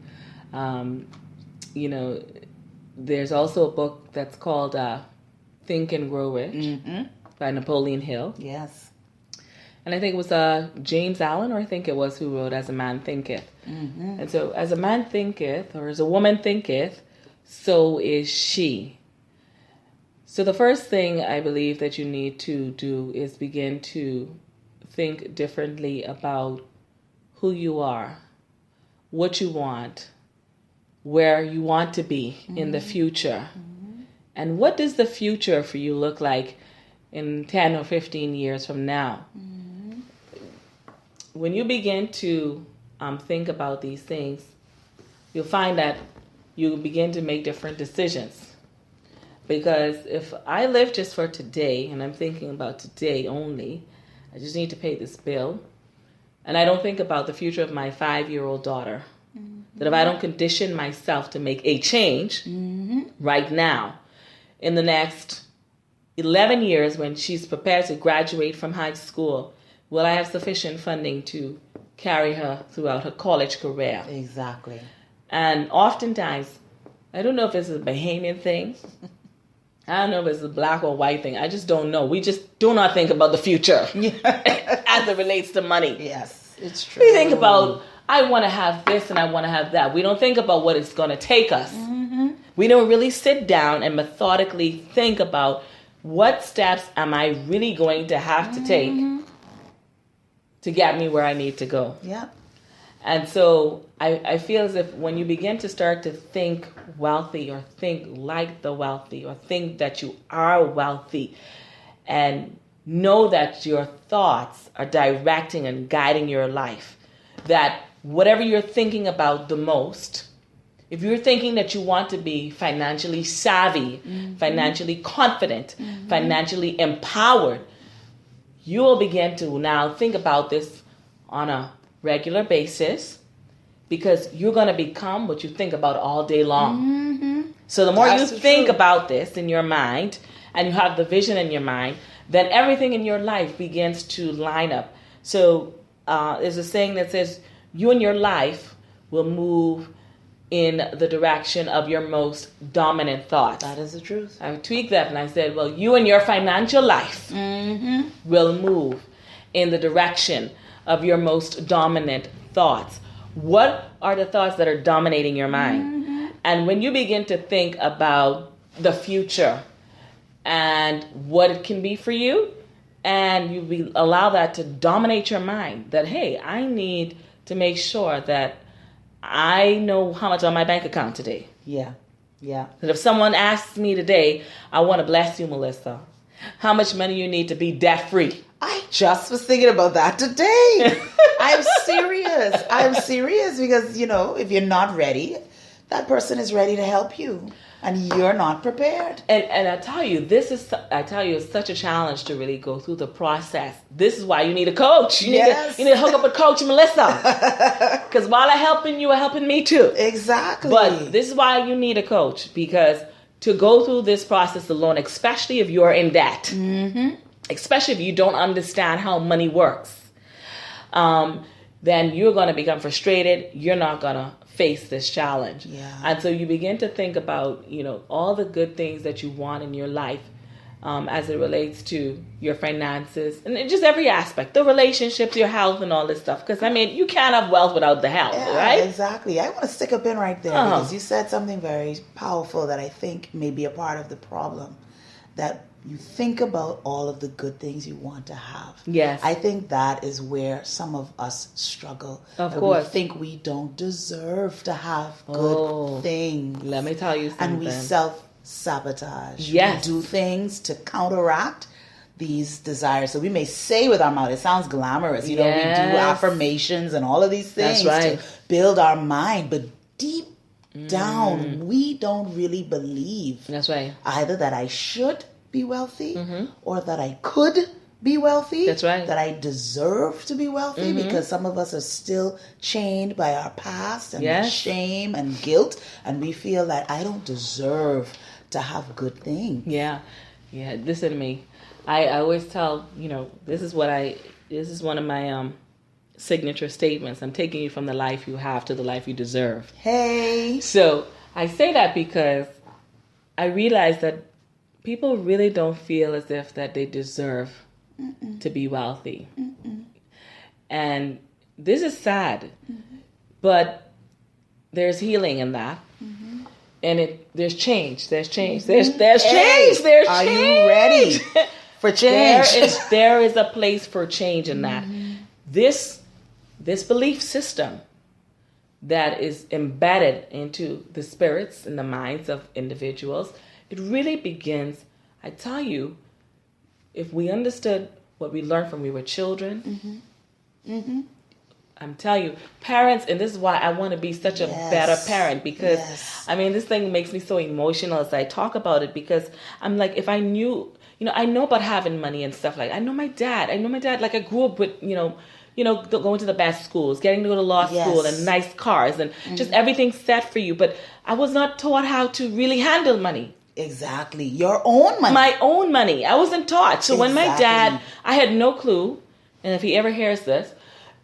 Speaker 7: there's also a book that's called Think and Grow Rich by Napoleon Hill.
Speaker 2: Yes.
Speaker 7: And I think it was James Allen, or I think it was, who wrote As a Man Thinketh. And so, as a man thinketh, or as a woman thinketh, so is she. So the first thing I believe that you need to do is begin to think differently about who you are, what you want, where you want to be in the future. And what does the future for you look like in 10 or 15 years from now? When you begin to think about these things, you'll find that you begin to make different decisions. Because if I live just for today, and I'm thinking about today only, I just need to pay this bill, and I don't think about the future of my 5-year-old daughter, that if I don't condition myself to make a change right now, in the next 11 years when she's prepared to graduate from high school, will I have sufficient funding to carry her throughout her college career?
Speaker 2: Exactly.
Speaker 7: And oftentimes, I don't know if it's a Bahamian thing. I don't know if it's a black or white thing. I just don't know. We just do not think about the future as it relates to money.
Speaker 2: Yes, it's true.
Speaker 7: We think about, I want to have this and I want to have that. We don't think about what it's going to take us. We don't really sit down and methodically think about what steps am I really going to have to take to get me where I need to go.
Speaker 2: Yeah.
Speaker 7: And so I feel as if when you begin to start to think wealthy, or think like the wealthy, or think that you are wealthy, and know that your thoughts are directing and guiding your life, that whatever you're thinking about the most, if you're thinking that you want to be financially savvy, financially confident, financially empowered, you will begin to now think about this on a regular basis, because you're going to become what you think about all day long. So the more you think about this in your mind, and you have the vision in your mind, then everything in your life begins to line up. So there's a saying that says, you and your life will move in the direction of your most dominant thoughts.
Speaker 2: That is the truth.
Speaker 7: I tweaked that and I said, well, you and your financial life will move in the direction of your most dominant thoughts. What are the thoughts that are dominating your mind? And when you begin to think about the future and what it can be for you, and you allow that to dominate your mind, that, hey, I need to make sure that I know how much on my bank account today.
Speaker 2: Yeah.
Speaker 7: That if someone asks me today, I want to bless you, Melissa, how much money you need to be debt free?
Speaker 2: I just was thinking about that today. I'm serious because, if you're not ready, that person is ready to help you and you're not prepared.
Speaker 7: And I tell you, it's such a challenge to really go through the process. This is why you need a coach. You need to hook up with Coach Melissa. Because while I'm helping you, I'm helping me too.
Speaker 2: Exactly.
Speaker 7: But this is why you need a coach, because to go through this process alone, especially if you're in debt, especially if you don't understand how money works, then you're going to become frustrated. You're not going to face this challenge.
Speaker 2: Yeah.
Speaker 7: And so you begin to think about, all the good things that you want in your life. as it relates to your finances and just every aspect, the relationships, your health, and all this stuff. Because, I mean, you can't have wealth without the health, right?
Speaker 2: Exactly. I want to stick a pin right there because you said something very powerful that I think may be a part of the problem. That you think about all of the good things you want to have.
Speaker 7: Yes.
Speaker 2: I think that is where some of us struggle.
Speaker 7: Of course.
Speaker 2: We think we don't deserve to have good things.
Speaker 7: Let me tell you something.
Speaker 2: And we self-sabotage.
Speaker 7: Yes.
Speaker 2: We do things to counteract these desires. So we may say with our mouth, it sounds glamorous. You know, we do affirmations and all of these things to build our mind. But deep down, we don't really believe.
Speaker 7: That's right.
Speaker 2: Either that I should be wealthy or that I could be wealthy.
Speaker 7: That's right.
Speaker 2: That I deserve to be wealthy because some of us are still chained by our past and shame and guilt, and we feel that I don't deserve to have good things.
Speaker 7: Yeah. Listen to me. I always tell, this is one of my signature statements. I'm taking you from the life you have to the life you deserve.
Speaker 2: Hey.
Speaker 7: So I say that because I realize that people really don't feel as if that they deserve to be wealthy. And this is sad, but there's healing in that. And there's change. There's change. There's change.
Speaker 2: Are you ready for change?
Speaker 7: There is a place for change in that. This belief system that is embedded into the spirits and the minds of individuals, it really begins, I tell you, if we understood what we learned from when we were children, I'm telling you, parents, and this is why I want to be such a better parent, because, I mean, this thing makes me so emotional as I talk about it, because I'm like, if I knew, I know about having money and stuff like that. I know my dad, like I grew up with, going to the best schools, getting to go to law school and nice cars and just everything set for you. But I was not taught how to really handle money.
Speaker 2: Exactly. Your own money.
Speaker 7: My own money. I wasn't taught. So when my dad, I had no clue, and if he ever hears this,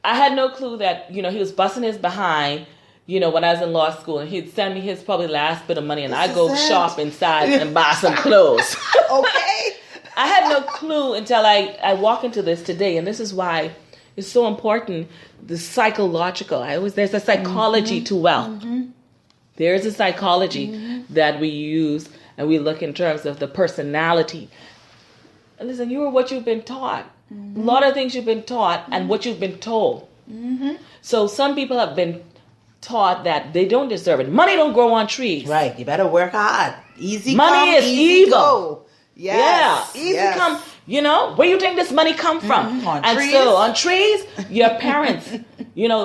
Speaker 7: I had no clue that, he was busting his behind, when I was in law school, and he'd send me his probably last bit of money, and I'd go shop inside and buy some clothes.
Speaker 2: Okay.
Speaker 7: I had no clue until I walk into this today, and this is why it's so important, the psychological. There's a psychology to wealth. There's a psychology that we use, and we look in terms of the personality. And listen, you are what you've been taught. A lot of things you've been taught and what you've been told. So some people have been taught that they don't deserve it. Money don't grow on trees.
Speaker 2: Right. You better work hard. Easy
Speaker 7: money
Speaker 2: come,
Speaker 7: is
Speaker 2: easy
Speaker 7: evil.
Speaker 2: Go. Yes.
Speaker 7: Yeah. Easy come. Where you think this money come from?
Speaker 2: On
Speaker 7: and
Speaker 2: trees.
Speaker 7: So on trees, your parents,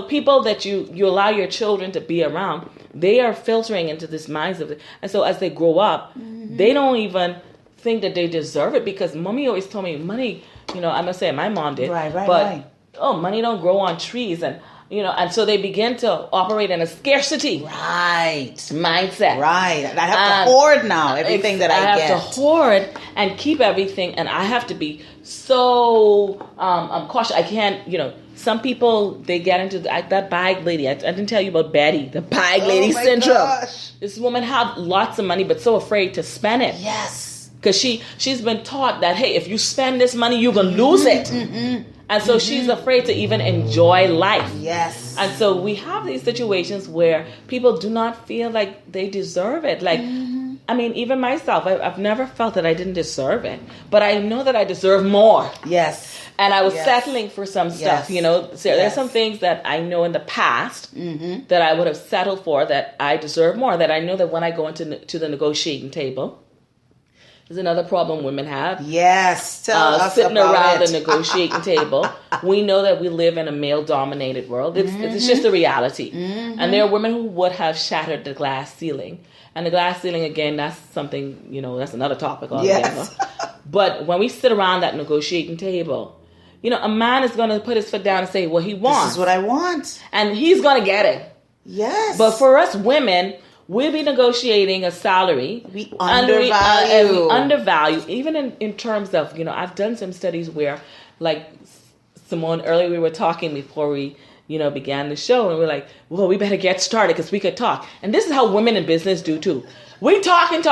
Speaker 7: people that you allow your children to be around, they are filtering into this minds of it. And so as they grow up, they don't even think that they deserve it, because mommy always told me money, I'm going to say my mom did.
Speaker 2: Right.
Speaker 7: Money don't grow on trees. And, and so they begin to operate in a scarcity mindset.
Speaker 2: Right. I have to hoard now everything that I get.
Speaker 7: I have to hoard and keep everything. And I have to be so cautious. I can't, some people, they get into that bag lady. I didn't tell you about Betty, the bag lady syndrome.
Speaker 2: Gosh.
Speaker 7: This woman had lots of money, but so afraid to spend it.
Speaker 2: Yes.
Speaker 7: Because she's been taught that, hey, if you spend this money, you're going to lose it. And so she's afraid to even enjoy life.
Speaker 2: Yes.
Speaker 7: And so we have these situations where people do not feel like they deserve it. Like, I mean, even myself, I've never felt that I didn't deserve it. But I know that I deserve more.
Speaker 2: Yes.
Speaker 7: And I was settling for some stuff, So there's some things that I know in the past that I would have settled for, that I deserve more, that I know that when I go into the negotiating table, there's another problem women have.
Speaker 2: Yes, tell us
Speaker 7: sitting
Speaker 2: about
Speaker 7: around
Speaker 2: it.
Speaker 7: the negotiating table. We know that we live in a male-dominated world. It's just a reality. And there are women who would have shattered the glass ceiling. And the glass ceiling, again, that's something, that's another topic altogether.
Speaker 2: Yes.
Speaker 7: But when we sit around that negotiating table, a man is going to put his foot down and say what he wants.
Speaker 2: This is what I want.
Speaker 7: And he's going to get it.
Speaker 2: Yes.
Speaker 7: But for us women, we'll be negotiating a salary.
Speaker 2: We undervalue.
Speaker 7: Even in terms of, I've done some studies where, like, Simone, earlier we were talking before we, began the show, and we're like, well, we better get started because we could talk. And this is how women in business do too. We talking.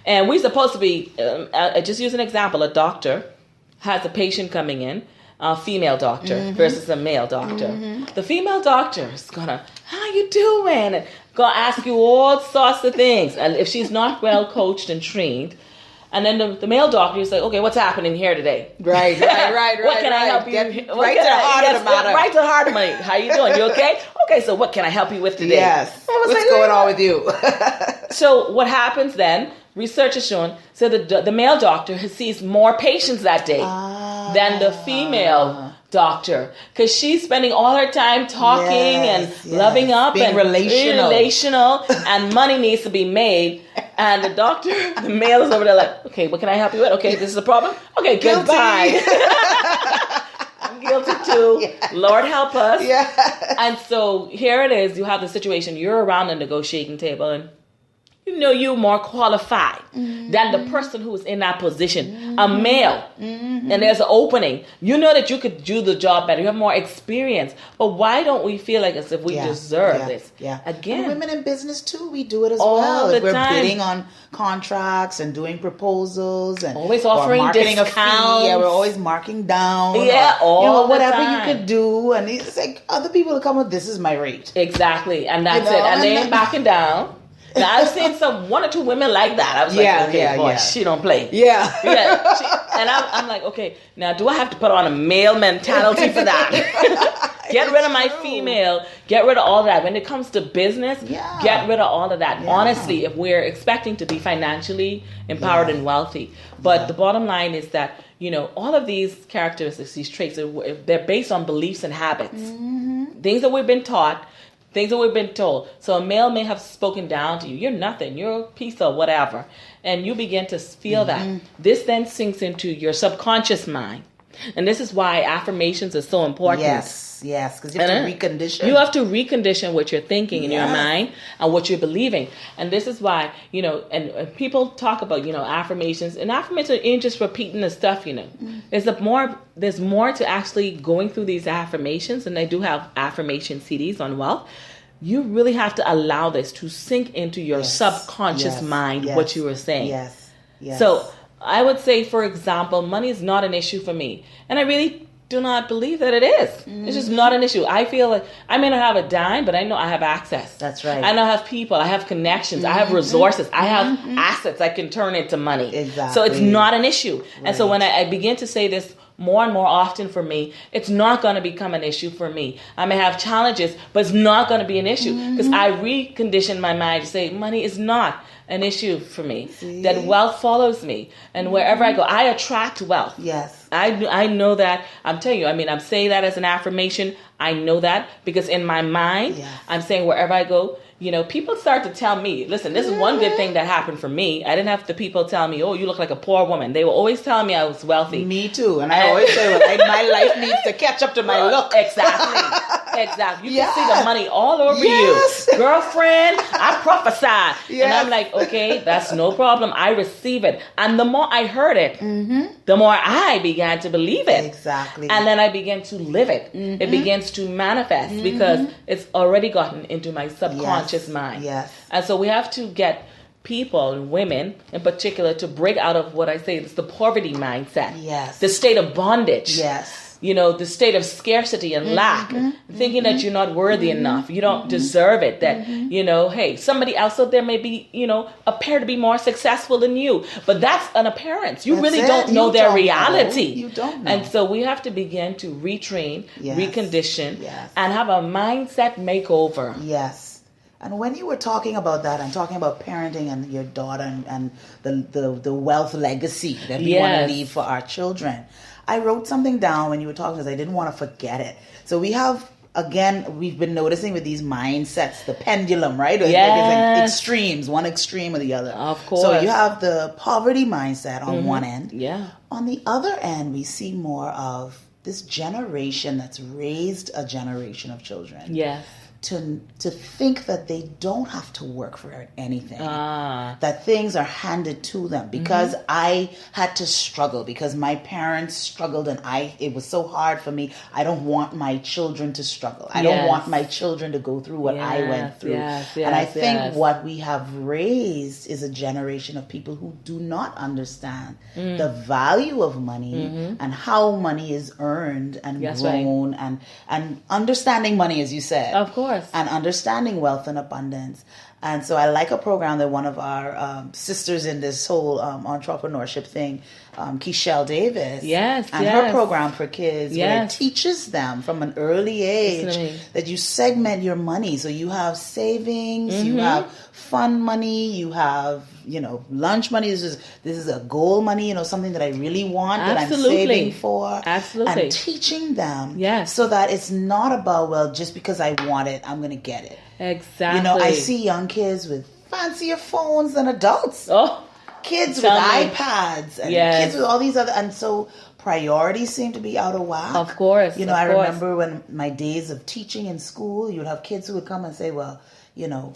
Speaker 7: And we're supposed to be, just use an example, a doctor has a patient coming in, a female doctor versus a male doctor. The female doctor is gonna, how you doing? And gonna ask you all sorts of things. And if she's not well coached and trained, and then the male doctor is like, okay, what's happening here today?
Speaker 11: Right.
Speaker 7: What can I help you?
Speaker 11: Right to the heart of the matter.
Speaker 7: Right to the heart of the matter. How you doing? You okay? Okay, so what can I help you with today?
Speaker 11: Yes. What's going on with you?
Speaker 7: So what happens then, research has shown, so the male doctor sees more patients that day than the female doctor, because she's spending all her time talking and loving up
Speaker 11: being
Speaker 7: and relational and money needs to be made. And the doctor, the male is over there like, okay, what can I help you with? Okay, this is a problem? Okay, goodbye. I'm guilty too. Yeah. Lord help us.
Speaker 11: Yeah.
Speaker 7: And so here it is. You have the situation. You're around the negotiating table and you're more qualified than the person who's in that position, a male, and there's an opening. You know that you could do the job better. You have more experience. But why don't we feel like as if we deserve this?
Speaker 11: Yeah.
Speaker 7: Again.
Speaker 11: And women in business too, we do it as
Speaker 7: all
Speaker 11: well.
Speaker 7: the
Speaker 11: We're
Speaker 7: time.
Speaker 11: bidding on contracts and doing proposals and
Speaker 7: always offering
Speaker 11: marketing
Speaker 7: discounts.
Speaker 11: A fee. Yeah, we're always marking down.
Speaker 7: Yeah,
Speaker 11: or,
Speaker 7: the
Speaker 11: whatever
Speaker 7: time.
Speaker 11: you could do. And it's like other people will come with, this is my rate.
Speaker 7: Exactly. And that's it. And they ain't backing down. Now, I've seen one or two women like that. I was like, okay, boy, she don't play.
Speaker 11: Yeah.
Speaker 7: And I'm like, okay, now do I have to put on a male mentality for that? Get rid of my female. Get rid of all that. When it comes to business, get rid of all of that. Honestly, if we're expecting to be financially empowered and wealthy. But the bottom line is that, all of these characteristics, these traits, they're based on beliefs and habits. Things that we've been taught. Things that we've been told. So a male may have spoken down to you. You're nothing. You're a piece of whatever. And you begin to feel that. This then sinks into your subconscious mind. And this is why affirmations are so important.
Speaker 11: Yes, because you have to recondition.
Speaker 7: You have to recondition what you're thinking in your mind and what you're believing. And this is why, and people talk about, affirmations. And affirmations ain't just repeating the stuff, There's more to actually going through these affirmations. And I do have affirmation CDs on wealth. You really have to allow this to sink into your subconscious mind, what you were saying.
Speaker 11: Yes.
Speaker 7: So I would say, for example, money is not an issue for me. And I really do not believe that it is. It's just not an issue. I feel like I may not have a dime, but I know I have access.
Speaker 11: That's right.
Speaker 7: I know I have people. I have connections. I have resources. I have assets I can turn into money.
Speaker 11: Exactly.
Speaker 7: So it's not an issue. Right. And so when I begin to say this more and more often for me, it's not going to become an issue for me. I may have challenges, but it's not going to be an issue because I reconditioned my mind to say money is not an issue for me. See? That wealth follows me, and wherever I go, I attract wealth.
Speaker 11: Yes,
Speaker 7: I know that. I'm telling you. I mean, I'm saying that as an affirmation. I know that because in my mind, I'm saying wherever I go, people start to tell me, listen, this is one good thing that happened for me. I didn't have the people tell me, oh, you look like a poor woman. They will always tell me I was wealthy.
Speaker 11: Me too. And I always say, my life needs to catch up to my look.
Speaker 7: Exactly. You can see the money all over you. Girlfriend, I prophesy. And I'm like, okay, that's no problem. I receive it. And the more I heard it, the more I began to believe it.
Speaker 11: Exactly.
Speaker 7: And then I began to live it. It begins to manifest because it's already gotten into my subconscious mind.
Speaker 11: Yes.
Speaker 7: And so we have to get people and women in particular to break out of what I say is the poverty mindset.
Speaker 11: Yes.
Speaker 7: The state of bondage.
Speaker 11: Yes.
Speaker 7: The state of scarcity and lack, thinking that you're not worthy enough, you don't deserve it, that, hey, somebody else out there may be, appear to be more successful than you, but that's an appearance. You really don't know their reality.
Speaker 11: You don't know.
Speaker 7: And so we have to begin to retrain, recondition, and have a mindset makeover.
Speaker 11: Yes. And when you were talking about that and talking about parenting and your daughter and the wealth legacy that we want to leave for our children, I wrote something down when you were talking because I didn't want to forget it. So we have, again, we've been noticing with these mindsets, the pendulum, right? There's like extremes, one extreme or the other.
Speaker 7: Of course.
Speaker 11: So you have the poverty mindset on one end.
Speaker 7: Yeah.
Speaker 11: On the other end, we see more of this generation that's raised a generation of children.
Speaker 7: Yes.
Speaker 11: to think that they don't have to work for anything, that things are handed to them, because I had to struggle, because my parents struggled, and it was so hard for me. I don't want my children to struggle. I don't want my children to go through what I went through. And I think what we have raised is a generation of people who do not understand the value of money and how money is earned and grown, and understanding money, as you said.
Speaker 7: Of course.
Speaker 11: And understanding wealth and abundance. And so I like a program that one of our sisters in this whole entrepreneurship thing, Keishelle Davis. Her program for kids, where it teaches them from an early age that you segment your money. So you have savings, you have fun money, you have, lunch money. This is a goal money, something that I really want, that I'm saving for.
Speaker 7: Absolutely.
Speaker 11: And teaching them so that it's not about, well, just because I want it, I'm going to get it.
Speaker 7: Exactly.
Speaker 11: I see young kids with fancier phones than adults. Kids with iPads and kids with all these other, and so priorities seem to be out of whack.
Speaker 7: Of course.
Speaker 11: I remember when my days of teaching in school, you'd have kids who would come and say, well,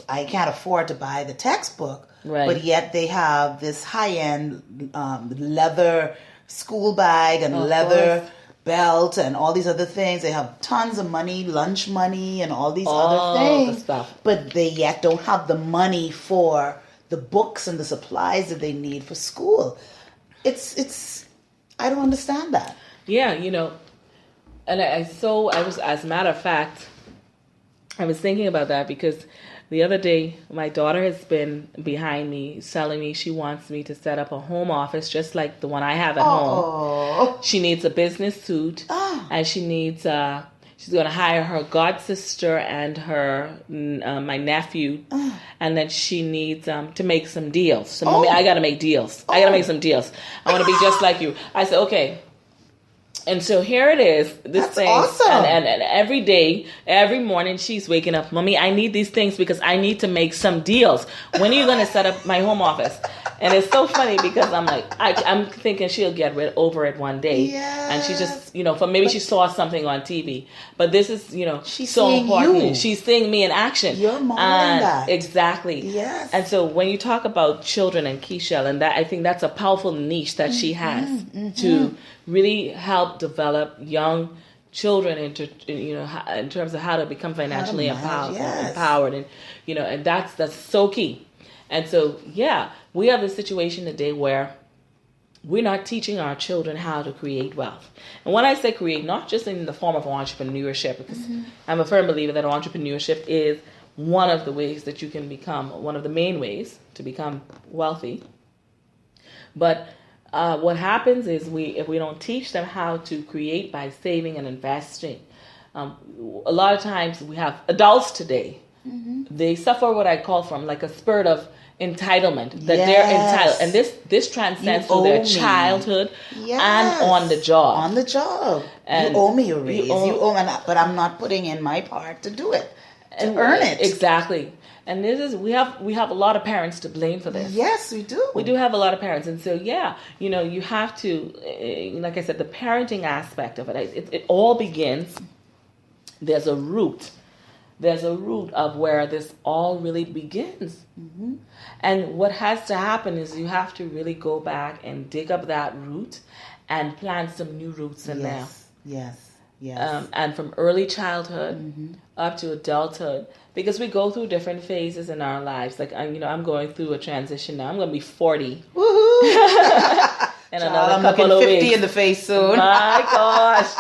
Speaker 11: I can't afford to buy the textbook, but yet they have this high-end leather school bag and leather belt and all these other things. They have tons of money, lunch money, and all these other things. But they yet don't have the money for the books and the supplies that they need for school. It's I don't understand that.
Speaker 7: Yeah, and I was, as a matter of fact, I was thinking about that because the other day, my daughter has been behind me telling me she wants me to set up a home office just like the one I have at home. She needs a business suit, and she needs, she's going to hire her god sister and her, my nephew, and then she needs to make some deals. So, Mommy, I got to make deals. I got to make some deals. I want to be just like you. I said, okay. And so here it is. That's thing, awesome. And every day, every morning, she's waking up. Mommy, I need these things because I need to make some deals. When are you going to set up my home office? And it's so funny because I'm like, I'm thinking she'll get over it one day. Yes. And she just, maybe she saw something on TV. But this is, she's so important. You. She's seeing me in action.
Speaker 11: You're modeling that.
Speaker 7: Exactly.
Speaker 11: Yes.
Speaker 7: And so when you talk about children and Keishelle, and that, I think that's a powerful niche that she has to really help develop young children into, in terms of how to become financially empowered, and and that's so key. And so we have a situation today where we're not teaching our children how to create wealth. And when I say create, not just in the form of entrepreneurship, because I'm a firm believer that entrepreneurship is one of the ways that you can become, one of the main ways to become wealthy. But what happens is if we don't teach them how to create by saving and investing, a lot of times we have adults today, they suffer what I call from like a spurt of entitlement, that they're entitled, and this transcends through their childhood and on the job. And
Speaker 11: you owe me a raise. You owe, but I'm not putting in my part to do it, to earn it.
Speaker 7: Exactly. And this is we have a lot of parents to blame for this.
Speaker 11: Yes, we do.
Speaker 7: We do have a lot of parents, and so you have to, like I said, the parenting aspect of it. It all begins. There's a root of where this all really begins. And what has to happen is you have to really go back and dig up that root and plant some new roots in there.
Speaker 11: Yes.
Speaker 7: And from early childhood up to adulthood, because we go through different phases in our lives. Like I'm going through a transition now. I'm going to be 40.
Speaker 11: Woohoo!
Speaker 7: And another couple
Speaker 11: I'm
Speaker 7: of
Speaker 11: 50
Speaker 7: weeks.
Speaker 11: In the face soon.
Speaker 7: My gosh.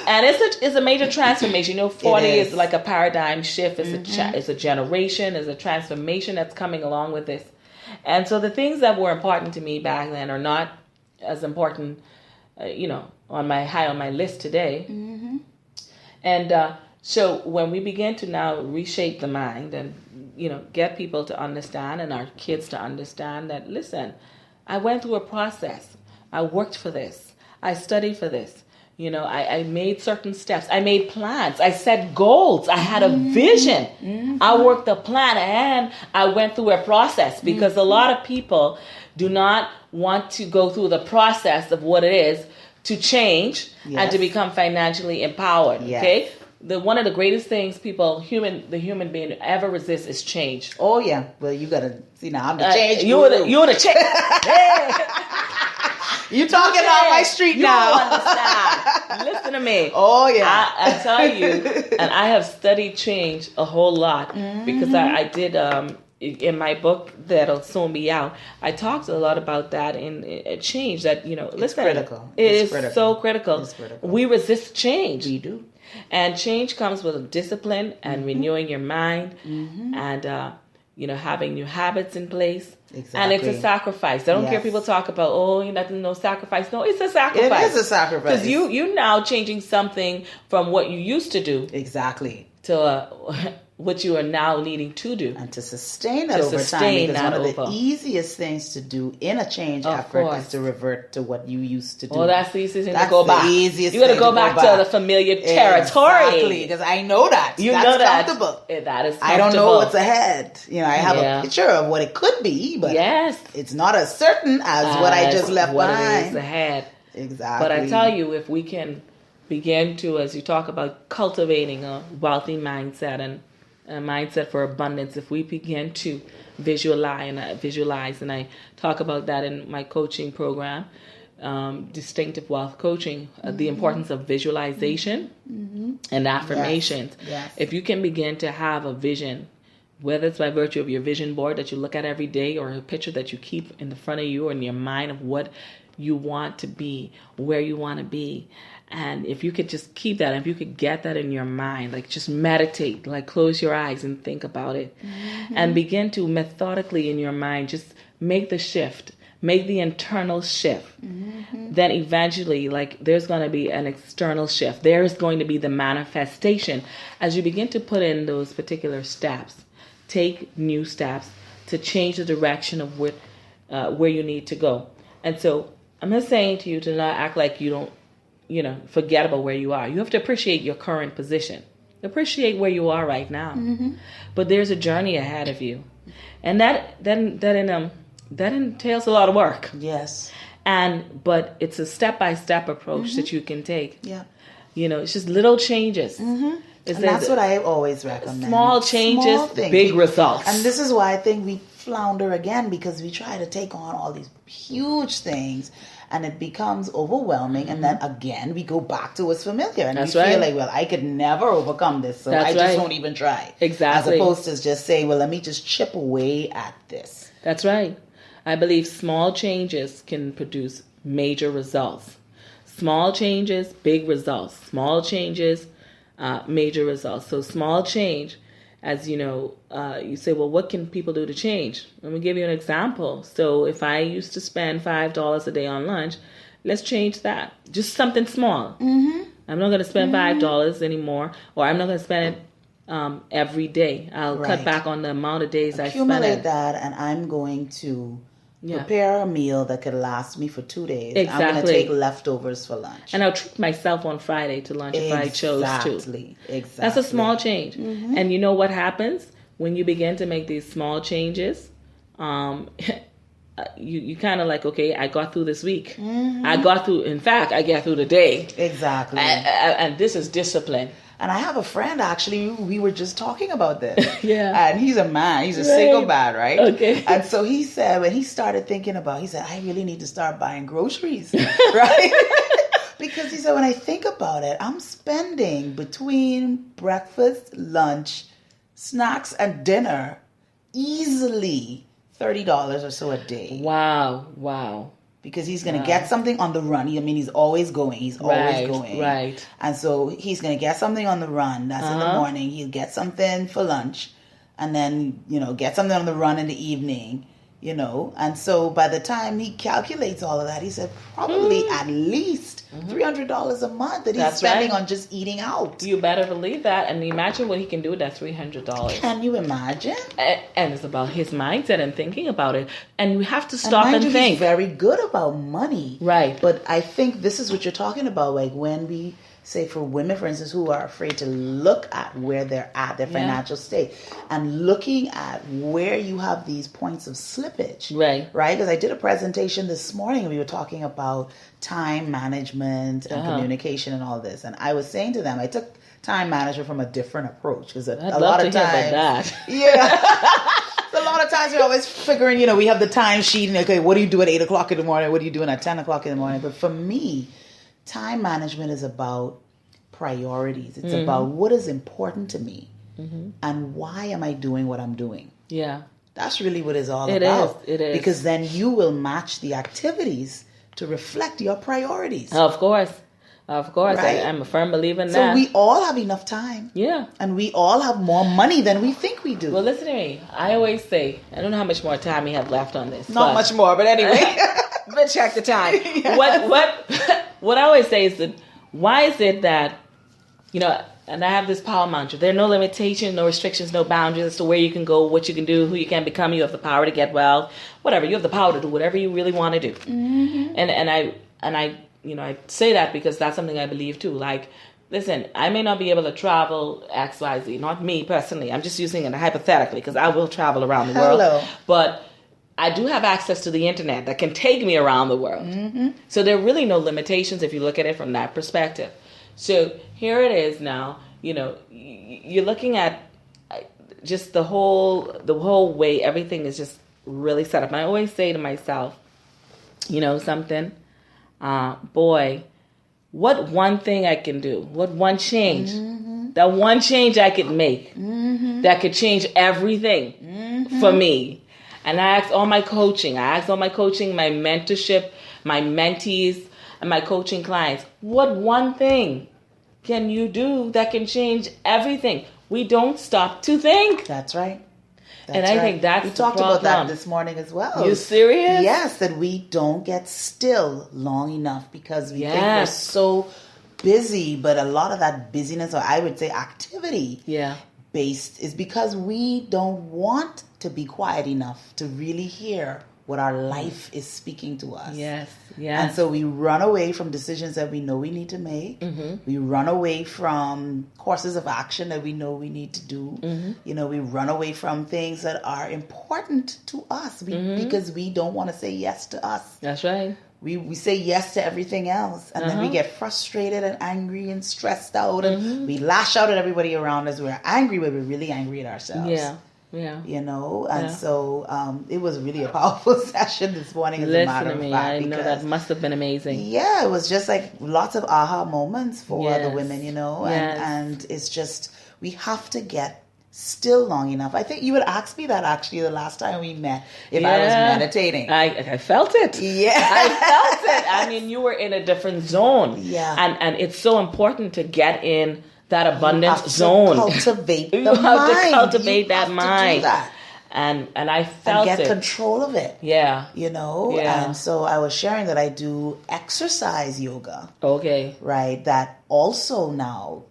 Speaker 7: And it's a major transformation. 40 is like a paradigm shift. It's a generation. It's a transformation that's coming along with this. And so the things that were important to me back then are not as important, on my list today. And so when we begin to now reshape the mind and get people to understand and our kids to understand that, listen, I went through a process. I worked for this. I studied for this. I made certain steps. I made plans. I set goals. I had a vision. I worked the plan, and I went through a process, because a lot of people do not want to go through the process of what it is to change and to become financially empowered. Okay? one of the greatest things the human being ever resists is change.
Speaker 11: Oh yeah. Well, you gotta see now. I'm the change.
Speaker 7: You're the change.
Speaker 11: You talking on my street now.
Speaker 7: You understand. Listen to me.
Speaker 11: Oh yeah.
Speaker 7: I tell you, and I have studied change a whole lot because I did in my book that'll soon be out. I talked a lot about that in change. That
Speaker 11: it's critical.
Speaker 7: It's so critical.
Speaker 11: It's critical.
Speaker 7: We resist change.
Speaker 11: We do.
Speaker 7: And change comes with discipline and renewing your mind and having new habits in place.
Speaker 11: Exactly.
Speaker 7: And it's a sacrifice. I don't care if people talk about, no sacrifice. No, it's a sacrifice.
Speaker 11: It is a sacrifice.
Speaker 7: Because you're now changing something from what you used to do.
Speaker 11: Exactly.
Speaker 7: To what you are now needing to do.
Speaker 11: And to sustain that over time. Because one of the easiest things to do in a change effort is to revert to what you used to do.
Speaker 7: Oh, that's the easiest thing to
Speaker 11: go
Speaker 7: go
Speaker 11: back.
Speaker 7: back.
Speaker 11: You
Speaker 7: got to go back to the familiar territory.
Speaker 11: Exactly, because I know that. That's comfortable.
Speaker 7: That is comfortable.
Speaker 11: I don't know what's ahead. I have a picture of what it could be, but it's not as certain as what I just left behind.
Speaker 7: It is ahead.
Speaker 11: Exactly.
Speaker 7: But I tell you, if we can begin to, as you talk about cultivating a wealthy mindset and a mindset for abundance, if we begin to visualize, and I talk about that in my coaching program, Distinctive Wealth Coaching, the importance of visualization and affirmations.
Speaker 11: Yes.
Speaker 7: If you can begin to have a vision, whether it's by virtue of your vision board that you look at every day or a picture that you keep in the front of you or in your mind of what you want to be, where you want to be. And if you could just keep that, if you could get that in your mind, like just meditate, like close your eyes and think about it and begin to methodically in your mind, just make the shift, make the internal shift. Then eventually, there's going to be an external shift. There is going to be the manifestation as you begin to put in those particular steps, take new steps to change the direction of where you need to go. And so I'm not saying to you to not act like you don't, forget about where you are. You have to appreciate your current position. Appreciate where you are right now. But there's a journey ahead of you. And that entails a lot of work.
Speaker 11: Yes.
Speaker 7: But it's a step-by-step approach that you can take.
Speaker 11: Yeah.
Speaker 7: It's just little changes.
Speaker 11: And that's what I always recommend.
Speaker 7: Small changes, big results.
Speaker 11: And this is why I think we flounder again, because we try to take on all these huge things and it becomes overwhelming. And then again, we go back to what's familiar. And we feel like, I could never overcome this. So I just won't even try.
Speaker 7: Exactly.
Speaker 11: As opposed to just say, let me just chip away at this.
Speaker 7: That's right. I believe small changes can produce major results. Small changes, big results. Small changes, major results. So small change, as you say, what can people do to change? Let me give you an example. So if I used to spend $5 a day on lunch, let's change that. Just something small. I'm not going to spend $5 anymore, or I'm not going to spend it every day. I'll cut back on the amount of days I spend it.
Speaker 11: Accumulate that, and I'm going to prepare a meal that could last me for 2 days.
Speaker 7: Exactly.
Speaker 11: I'm going to take leftovers for lunch.
Speaker 7: And I'll treat myself on Friday to lunch if I chose to.
Speaker 11: Exactly.
Speaker 7: That's a small change. And you know what happens when you begin to make these small changes? You kind of okay, I got through this week. I got through the day.
Speaker 11: Exactly.
Speaker 7: And this is discipline.
Speaker 11: And I have a friend, actually, we were just talking about this.
Speaker 7: Yeah.
Speaker 11: And he's a man. He's a single man, right?
Speaker 7: Okay.
Speaker 11: And so he said, when he started thinking about, he said, I really need to start buying groceries, right? Because he said, when I think about it, I'm spending between breakfast, lunch, snacks, and dinner easily $30 or so a day.
Speaker 7: Wow.
Speaker 11: Because he's going to get something on the run. He's always going. He's always going.
Speaker 7: Right.
Speaker 11: And so he's going to get something on the run. That's in the morning. He'll get something for lunch. And then, get something on the run in the evening. And so by the time he calculates all of that, he said probably at least $300 a month that he's spending on just eating out.
Speaker 7: You better believe that. And imagine what he can do with that $300.
Speaker 11: Can you imagine?
Speaker 7: And it's about his mindset and thinking about it. And you have to stop and think.
Speaker 11: He's very good about money.
Speaker 7: Right.
Speaker 11: But I think this is what you're talking about. Like when we say for women, for instance, who are afraid to look at where they're at, their financial state, and looking at where you have these points of slippage. Right. Because I did a presentation this morning and we were talking about time management and communication and all this. And I was saying to them, I took time management from a different approach because a lot of times, a lot of times we're always figuring, we have the time sheet and okay, what do you do at 8 o'clock in the morning? What are you doing at 10 o'clock in the morning? But for me, time management is about priorities. It's about what is important to me and why am I doing what I'm doing. Yeah. That's really what it's all about. It is. Because then you will match the activities to reflect your priorities.
Speaker 7: Of course. Right? I'm a firm believer in that.
Speaker 11: So we all have enough time. Yeah. And we all have more money than we think we do.
Speaker 7: Well, listen to me. I always say, I don't know how much more time we have left on this.
Speaker 11: Not much more, but anyway.
Speaker 7: But check the time. What I always say is that, why is it that, and I have this power mantra, there are no limitations, no restrictions, no boundaries as to where you can go, what you can do, who you can become. You have the power to get well, whatever. You have the power to do whatever you really want to do. Mm-hmm. And I say that because that's something I believe too. Like, listen, I may not be able to travel X, Y, Z, not me personally. I'm just using it hypothetically because I will travel around the world. But I do have access to the internet that can take me around the world. Mm-hmm. So there are really no limitations if you look at it from that perspective. So here it is now, you're looking at just the whole way everything is just really set up. And I always say to myself, something, boy, what one thing I can do, what one change, that one change I could make that could change everything for me. And I asked all my coaching, my mentorship, my mentees, and my coaching clients, what one thing can you do that can change everything? We don't stop to think.
Speaker 11: That's right.
Speaker 7: I think that's
Speaker 11: we talked about that this morning as well.
Speaker 7: You serious?
Speaker 11: Yes, that we don't get still long enough because we think we're so busy, but a lot of that busyness, or I would say activity based, is because we don't want to be quiet enough to really hear what our life is speaking to us. Yes. And so we run away from decisions that we know we need to make. Mm-hmm. We run away from courses of action that we know we need to do. Mm-hmm. We run away from things that are important to us because we don't want to say yes to us.
Speaker 7: That's right.
Speaker 11: We say yes to everything else, and then we get frustrated and angry and stressed out, and we lash out at everybody around us. We're angry, but we're really angry at ourselves.
Speaker 7: Yeah.
Speaker 11: And so it was really a powerful session this morning. As a matter of fact,
Speaker 7: I know that must have been amazing.
Speaker 11: Yeah, it was just like lots of aha moments for the women, and it's just, we have to get still long enough. I think you would ask me that actually the last time we met, if I was meditating.
Speaker 7: I felt it.
Speaker 11: Yeah.
Speaker 7: I felt it. I mean, you were in a different zone.
Speaker 11: Yeah.
Speaker 7: And it's so important to get in that abundance zone.
Speaker 11: Cultivate
Speaker 7: you have to cultivate that mind. And I felt
Speaker 11: and get control of it.
Speaker 7: Yeah.
Speaker 11: And so I was sharing that I do exercise yoga.
Speaker 7: Okay.
Speaker 11: Right. That also now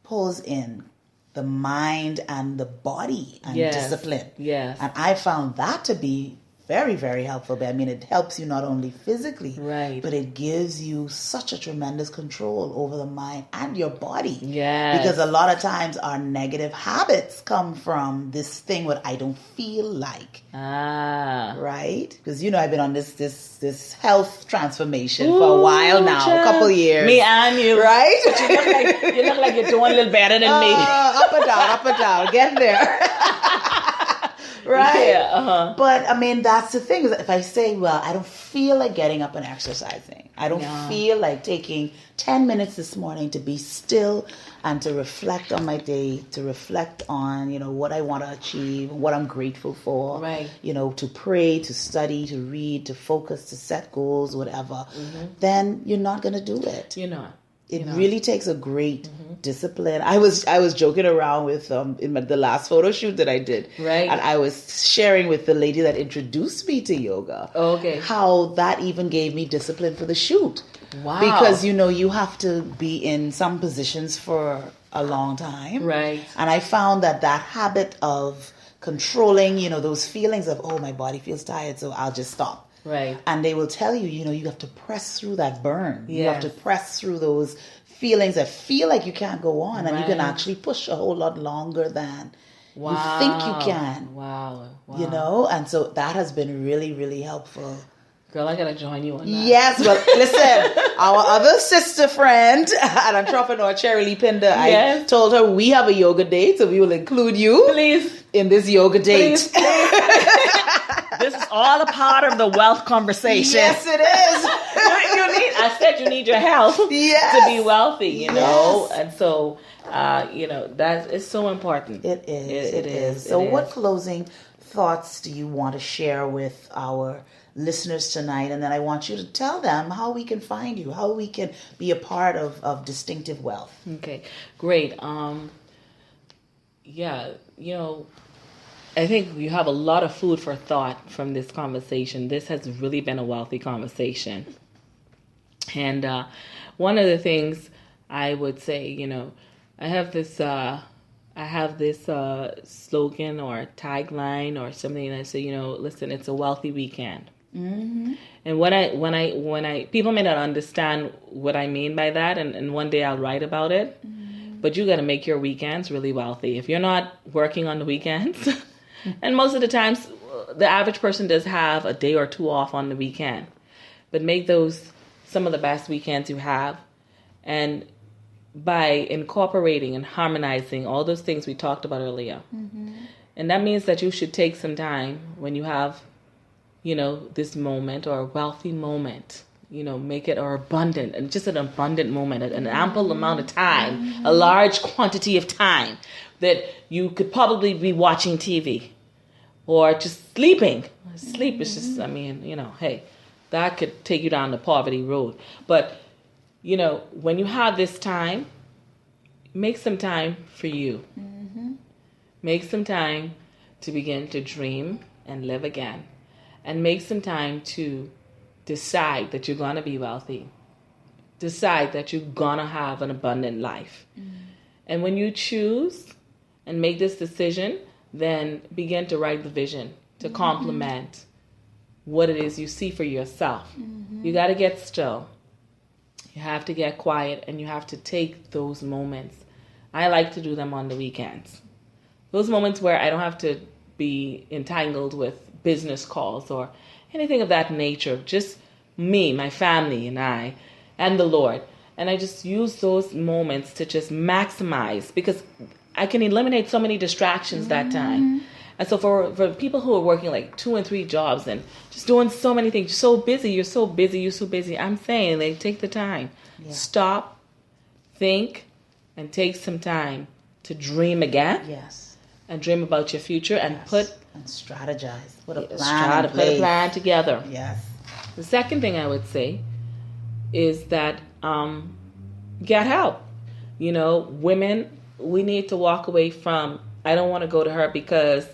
Speaker 11: pulls in the mind and the body and discipline.
Speaker 7: Yes.
Speaker 11: And I found that to be very, very helpful. But I mean, it helps you not only physically, but it gives you such a tremendous control over the mind and your body.
Speaker 7: Yes.
Speaker 11: Because a lot of times our negative habits come from this thing what I don't feel like. Right? Because I've been on this health transformation for a while now, a couple years.
Speaker 7: Me and you.
Speaker 11: Right?
Speaker 7: But you look like you're doing a little better than me.
Speaker 11: Up and down. Getting there. Right?
Speaker 7: Yeah,
Speaker 11: But I mean, that's the thing, is if I say, well, I don't feel like getting up and exercising. I don't feel like taking 10 minutes this morning to be still and to reflect on my day, to reflect on, what I want to achieve, what I'm grateful for.
Speaker 7: Right.
Speaker 11: To pray, to study, to read, to focus, to set goals, whatever. Then you're not going to do it.
Speaker 7: You're not.
Speaker 11: It really takes a great discipline. I was joking around with in the last photo shoot that I did,
Speaker 7: right?
Speaker 11: And I was sharing with the lady that introduced me to yoga, how that even gave me discipline for the shoot.
Speaker 7: Wow!
Speaker 11: Because you have to be in some positions for a long time,
Speaker 7: right?
Speaker 11: And I found that habit of controlling, those feelings of, oh, my body feels tired, so I'll just stop.
Speaker 7: Right.
Speaker 11: And they will tell you, you have to press through that burn.
Speaker 7: Yes.
Speaker 11: You have to press through those feelings that feel like you can't go on, and you can actually push a whole lot longer than you think you can.
Speaker 7: Wow.
Speaker 11: You know, and so that has been really, really helpful.
Speaker 7: Girl, I gotta join you on that.
Speaker 11: Yes, well, listen, our other sister friend and entrepreneur, Cherry Lee Pinder, I told her we have a yoga date, so we will include you in this yoga date.
Speaker 2: Please. This is all a part of the wealth conversation.
Speaker 11: Yes, it is.
Speaker 7: I said you need your help to be wealthy, you know, and so that is so important.
Speaker 11: It is. So, what closing thoughts do you want to share with our listeners tonight? And then I want you to tell them how we can find you, how we can be a part of Distinctive Wealth.
Speaker 7: Okay, great. I think you have a lot of food for thought from this conversation. This has really been a wealthy conversation. And one of the things I would say, I have this slogan or tagline or something that I say, listen, it's a wealthy weekend. Mm-hmm. And when I people may not understand what I mean by that, and one day I'll write about it. Mm-hmm. But you got to make your weekends really wealthy. If you're not working on the weekends, and most of the times the average person does have a day or two off on the weekend, but make those some of the best weekends you have, and by incorporating and harmonizing all those things we talked about earlier. Mm-hmm. And that means that you should take some time when you have, this moment or a wealthy moment, make it or abundant, and just an abundant moment, an ample amount of time, a large quantity of time that you could probably be watching TV or just sleeping. Sleep is just, hey, that could take you down the poverty road. But, when you have this time, make some time for you. Mm-hmm. Make some time to begin to dream and live again. And make some time to decide that you're going to be wealthy. Decide that you're going to have an abundant life. Mm-hmm. And when you choose and make this decision, then begin to write the vision to complement what it is you see for yourself. Mm-hmm. You got to get still. You have to get quiet, and you have to take those moments. I like to do them on the weekends. Those moments where I don't have to be entangled with business calls or anything of that nature. Just me, my family, and I, and the Lord. And I just use those moments to just maximize, because I can eliminate so many distractions that time. And so for people who are working like 2 and 3 jobs and just doing so many things, you're so busy, I'm saying, like, take the time. Yeah. Stop, think, and take some time to dream again.
Speaker 11: Yes.
Speaker 7: And dream about your future and
Speaker 11: and strategize. Put a plan.
Speaker 7: Put a plan together.
Speaker 11: Yes.
Speaker 7: The second thing I would say is that get help. Women, we need to walk away from, I don't want to go to her because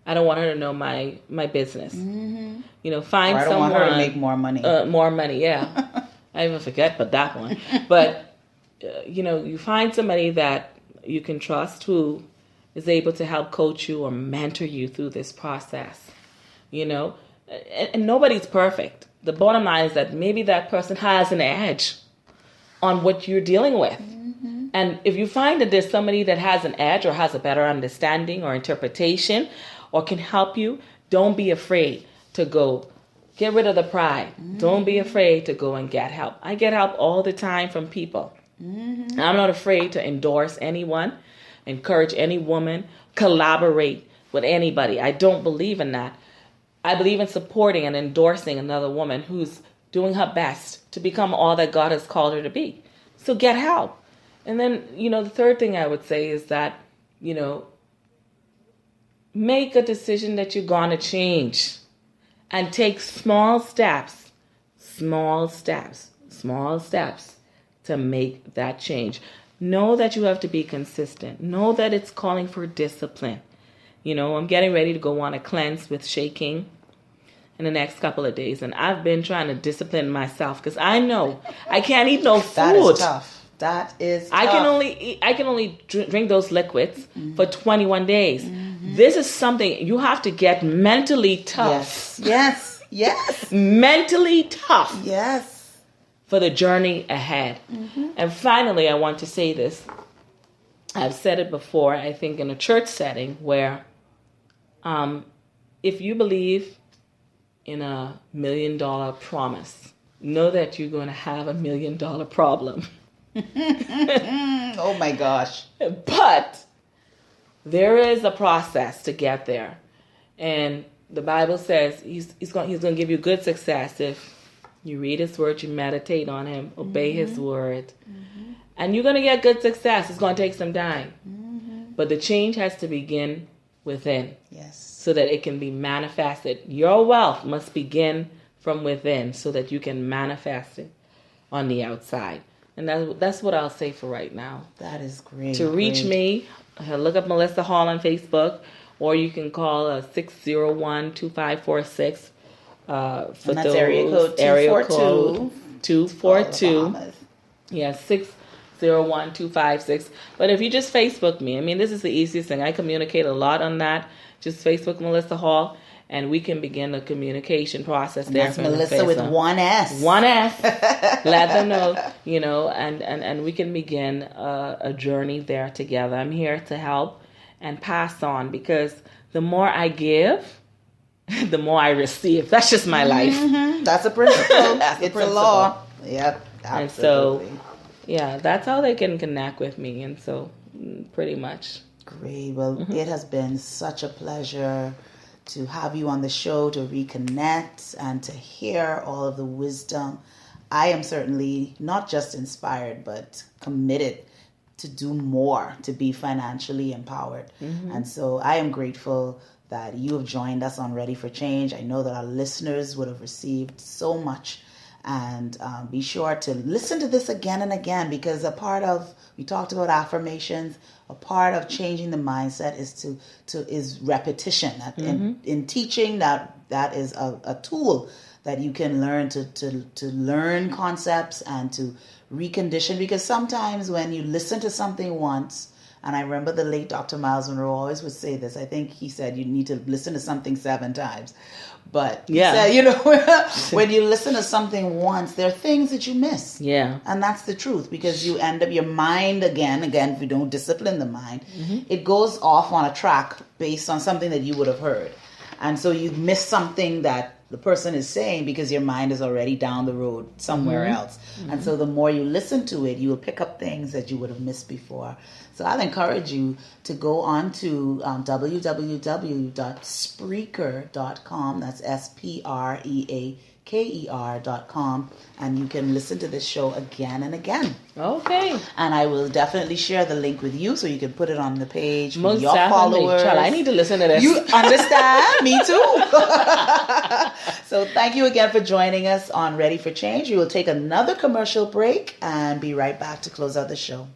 Speaker 7: I don't want her to know my business. Mm-hmm. Find someone. I don't want her to make
Speaker 11: more money.
Speaker 7: More money, yeah. I even forget about that one. But, you find somebody that you can trust who is able to help coach you or mentor you through this process. And nobody's perfect. The bottom line is that maybe that person has an edge on what you're dealing with. Mm-hmm. And if you find that there's somebody that has an edge or has a better understanding or interpretation or can help you, don't be afraid to go. Get rid of the pride. Mm-hmm. Don't be afraid to go and get help. I get help all the time from people. Mm-hmm. I'm not afraid to endorse anyone, encourage any woman, collaborate with anybody. I don't believe in that. I believe in supporting and endorsing another woman who's doing her best to become all that God has called her to be. So get help. And then, the third thing I would say is that, make a decision that you're going to change and take small steps to make that change. Know that you have to be consistent. Know that it's calling for discipline. I'm getting ready to go on a cleanse with shaking in the next couple of days. And I've been trying to discipline myself because I know I can't eat no food.
Speaker 11: That is tough. That is tough.
Speaker 7: I can only drink those liquids for 21 days. Mm-hmm. This is something you have to get mentally tough.
Speaker 11: Yes.
Speaker 7: Mentally tough.
Speaker 11: Yes.
Speaker 7: for the journey ahead. Mm-hmm. And finally, I want to say this. I've said it before, I think in a church setting, where if you believe in $1 million promise, know that you're going to have $1 million problem.
Speaker 11: Oh my gosh.
Speaker 7: But there is a process to get there. And the Bible says he's going to give you good success if you read his word, you meditate on him, obey his word. Mm-hmm. And you're going to get good success. It's going to take some time. Mm-hmm. But the change has to begin within.
Speaker 11: Yes.
Speaker 7: So that it can be manifested. Your wealth must begin from within so that you can manifest it on the outside. And that's what I'll say for right now.
Speaker 11: That is great.
Speaker 7: To reach me, look up Melissa Hall on Facebook, or you can call 601-2546 for
Speaker 11: and that's
Speaker 7: those.
Speaker 11: Area code
Speaker 7: 242. Yeah, 601-256. But if you just Facebook me, I mean, this is the easiest thing. I communicate a lot on that. Just Facebook Melissa Hall, and we can begin the communication process there.
Speaker 11: That's Melissa with one S.
Speaker 7: One S. Let them know, and we can begin a journey there together. I'm here to help and pass on, because the more I give, the more I receive. That's just my life.
Speaker 11: Mm-hmm. That's a principle. It's a law. Yep, absolutely.
Speaker 7: And so, yeah, that's how they can connect with me. And so, pretty much.
Speaker 11: Great. Well, it has been such a pleasure to have you on the show, to reconnect and to hear all of the wisdom. I am certainly not just inspired, but committed to do more, to be financially empowered. Mm-hmm. And so I am grateful that you have joined us on Ready for Change. I know that our listeners would have received so much. And be sure to listen to this again and again, because we talked about affirmations. A part of changing the mindset is repetition. In teaching, that is a tool that you can learn to learn concepts and to recondition. Because sometimes when you listen to something once, and I remember the late Dr. Miles Monroe always would say this. I think he said you need to listen to something 7 times. But yeah, he said, when you listen to something once, there are things that you miss. Yeah. And that's the truth, because you end up, your mind, again, if you don't discipline the mind, it goes off on a track based on something that you would have heard. And so you miss something that the person is saying because your mind is already down the road somewhere else. And so the more you listen to it, you will pick up things that you would have missed before. So I'll encourage you to go on to www.spreaker.com. That's SPREAKER.com. And you can listen to this show again and again. Okay. And I will definitely share the link with you so you can put it on the page for your followers. Child, I need to listen to this. You understand? Me too. So thank you again for joining us on Ready for Change. We will take another commercial break and be right back to close out the show.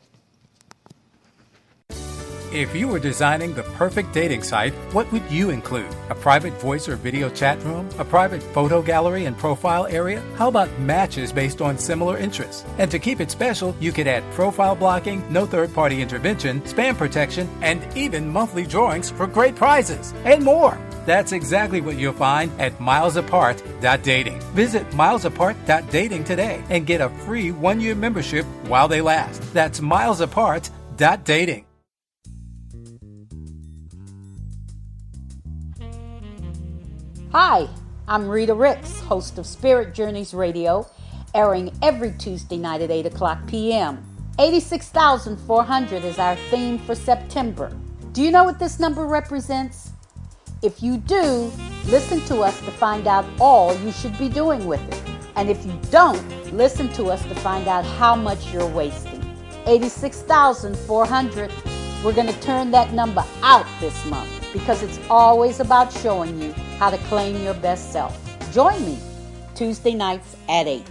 Speaker 12: If you were designing the perfect dating site, what would you include? A private voice or video chat room? A private photo gallery and profile area? How about matches based on similar interests? And to keep it special, you could add profile blocking, no third-party intervention, spam protection, and even monthly drawings for great prizes, and more. That's exactly what you'll find at milesapart.dating. Visit milesapart.dating today and get a free 1-year membership while they last. That's milesapart.dating.
Speaker 13: Hi, I'm Rita Ricks, host of Spirit Journeys Radio, airing every Tuesday night at 8 o'clock p.m. 86,400 is our theme for September. Do you know what this number represents? If you do, listen to us to find out all you should be doing with it. And if you don't, listen to us to find out how much you're wasting. 86,400. We're going to turn that number out this month, because it's always about showing you how to claim your best self. Join me Tuesday nights at 8.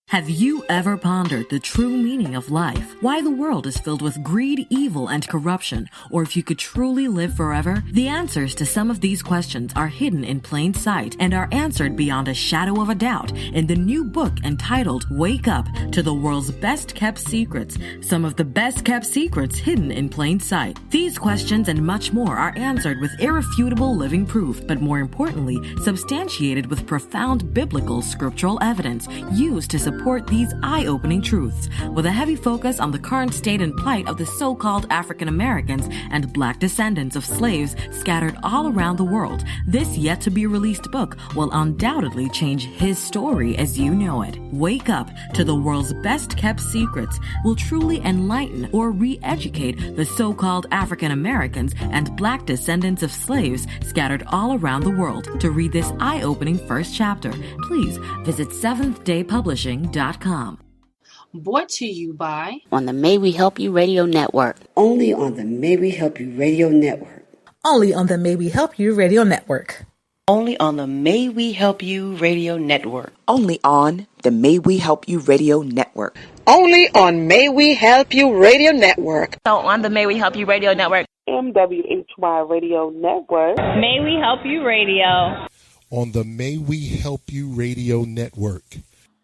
Speaker 14: Have you ever pondered the true meaning of life? Why the world is filled with greed, evil, and corruption? Or if you could truly live forever? The answers to some of these questions are hidden in plain sight and are answered beyond a shadow of a doubt in the new book entitled Wake Up to the World's Best Kept Secrets. Some of the best kept secrets hidden in plain sight. These questions and much more are answered with irrefutable living proof, but more importantly, substantiated with profound biblical scriptural evidence used to support these eye-opening truths, with a heavy focus on the current state and plight of the so-called African Americans and black descendants of slaves scattered all around the world. This yet-to-be-released book will undoubtedly change his story as you know it. Wake Up to the World's Best-Kept Secrets will truly enlighten or re-educate the so-called African Americans and black descendants of slaves scattered all around the world. To read this eye-opening first chapter, please visit SeventhDayPublishing.com.
Speaker 5: Brought to you by
Speaker 3: on the May We Help You Radio Network.
Speaker 15: Only on the May We Help You Radio Network.
Speaker 16: Only on the May We Help You Radio Network.
Speaker 17: Only on the May We Help You Radio Network.
Speaker 18: Only on the May We Help You Radio Network.
Speaker 19: Only on May We Help You Radio Network.
Speaker 20: So on the May We Help You Radio Network.
Speaker 21: MWHY Radio Network.
Speaker 22: May We Help You Radio.
Speaker 23: On the May We Help You Radio Network.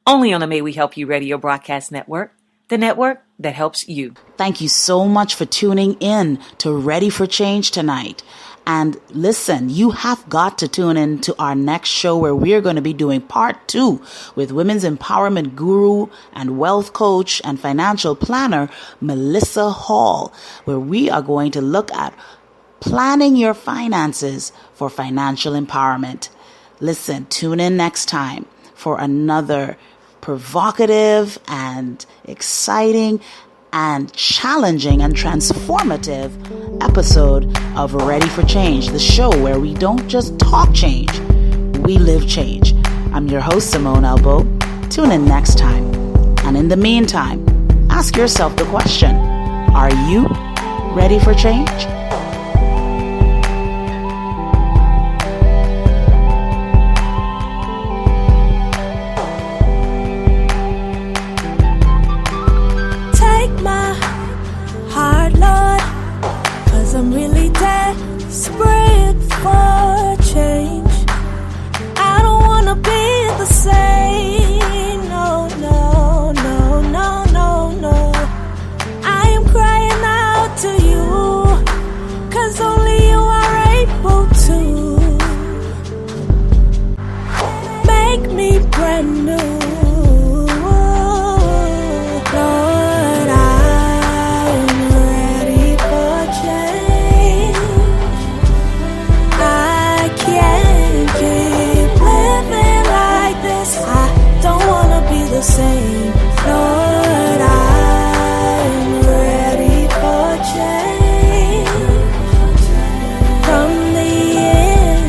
Speaker 24: Only on the May We Help You Radio Broadcast Network, the network that helps you.
Speaker 2: Thank you so much for tuning in to Ready for Change tonight. And listen, you have got to tune in to our next show where we're going to be doing part 2 with women's empowerment guru and wealth coach and financial planner, Melissa Hall, where we are going to look at planning your finances for financial empowerment. Listen, tune in next time for another provocative and exciting and challenging and transformative episode of Ready for Change, the show where we don't just talk change, we live change. I'm your host, Simone Elbow. Tune in next time. And in the meantime, ask yourself the question, are you ready for change?
Speaker 1: I'm really desperate for change. I don't wanna be the same. No, no, no, no, no, no. I am crying out to you, 'cause only you are able to make me brand new. The same, Lord, I'm ready for change from the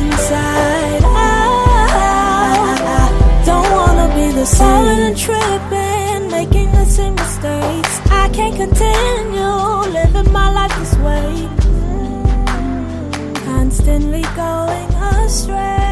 Speaker 1: inside out. I don't wanna be the same. Falling and tripping, making the same mistakes. I can't continue living my life this way, constantly going astray.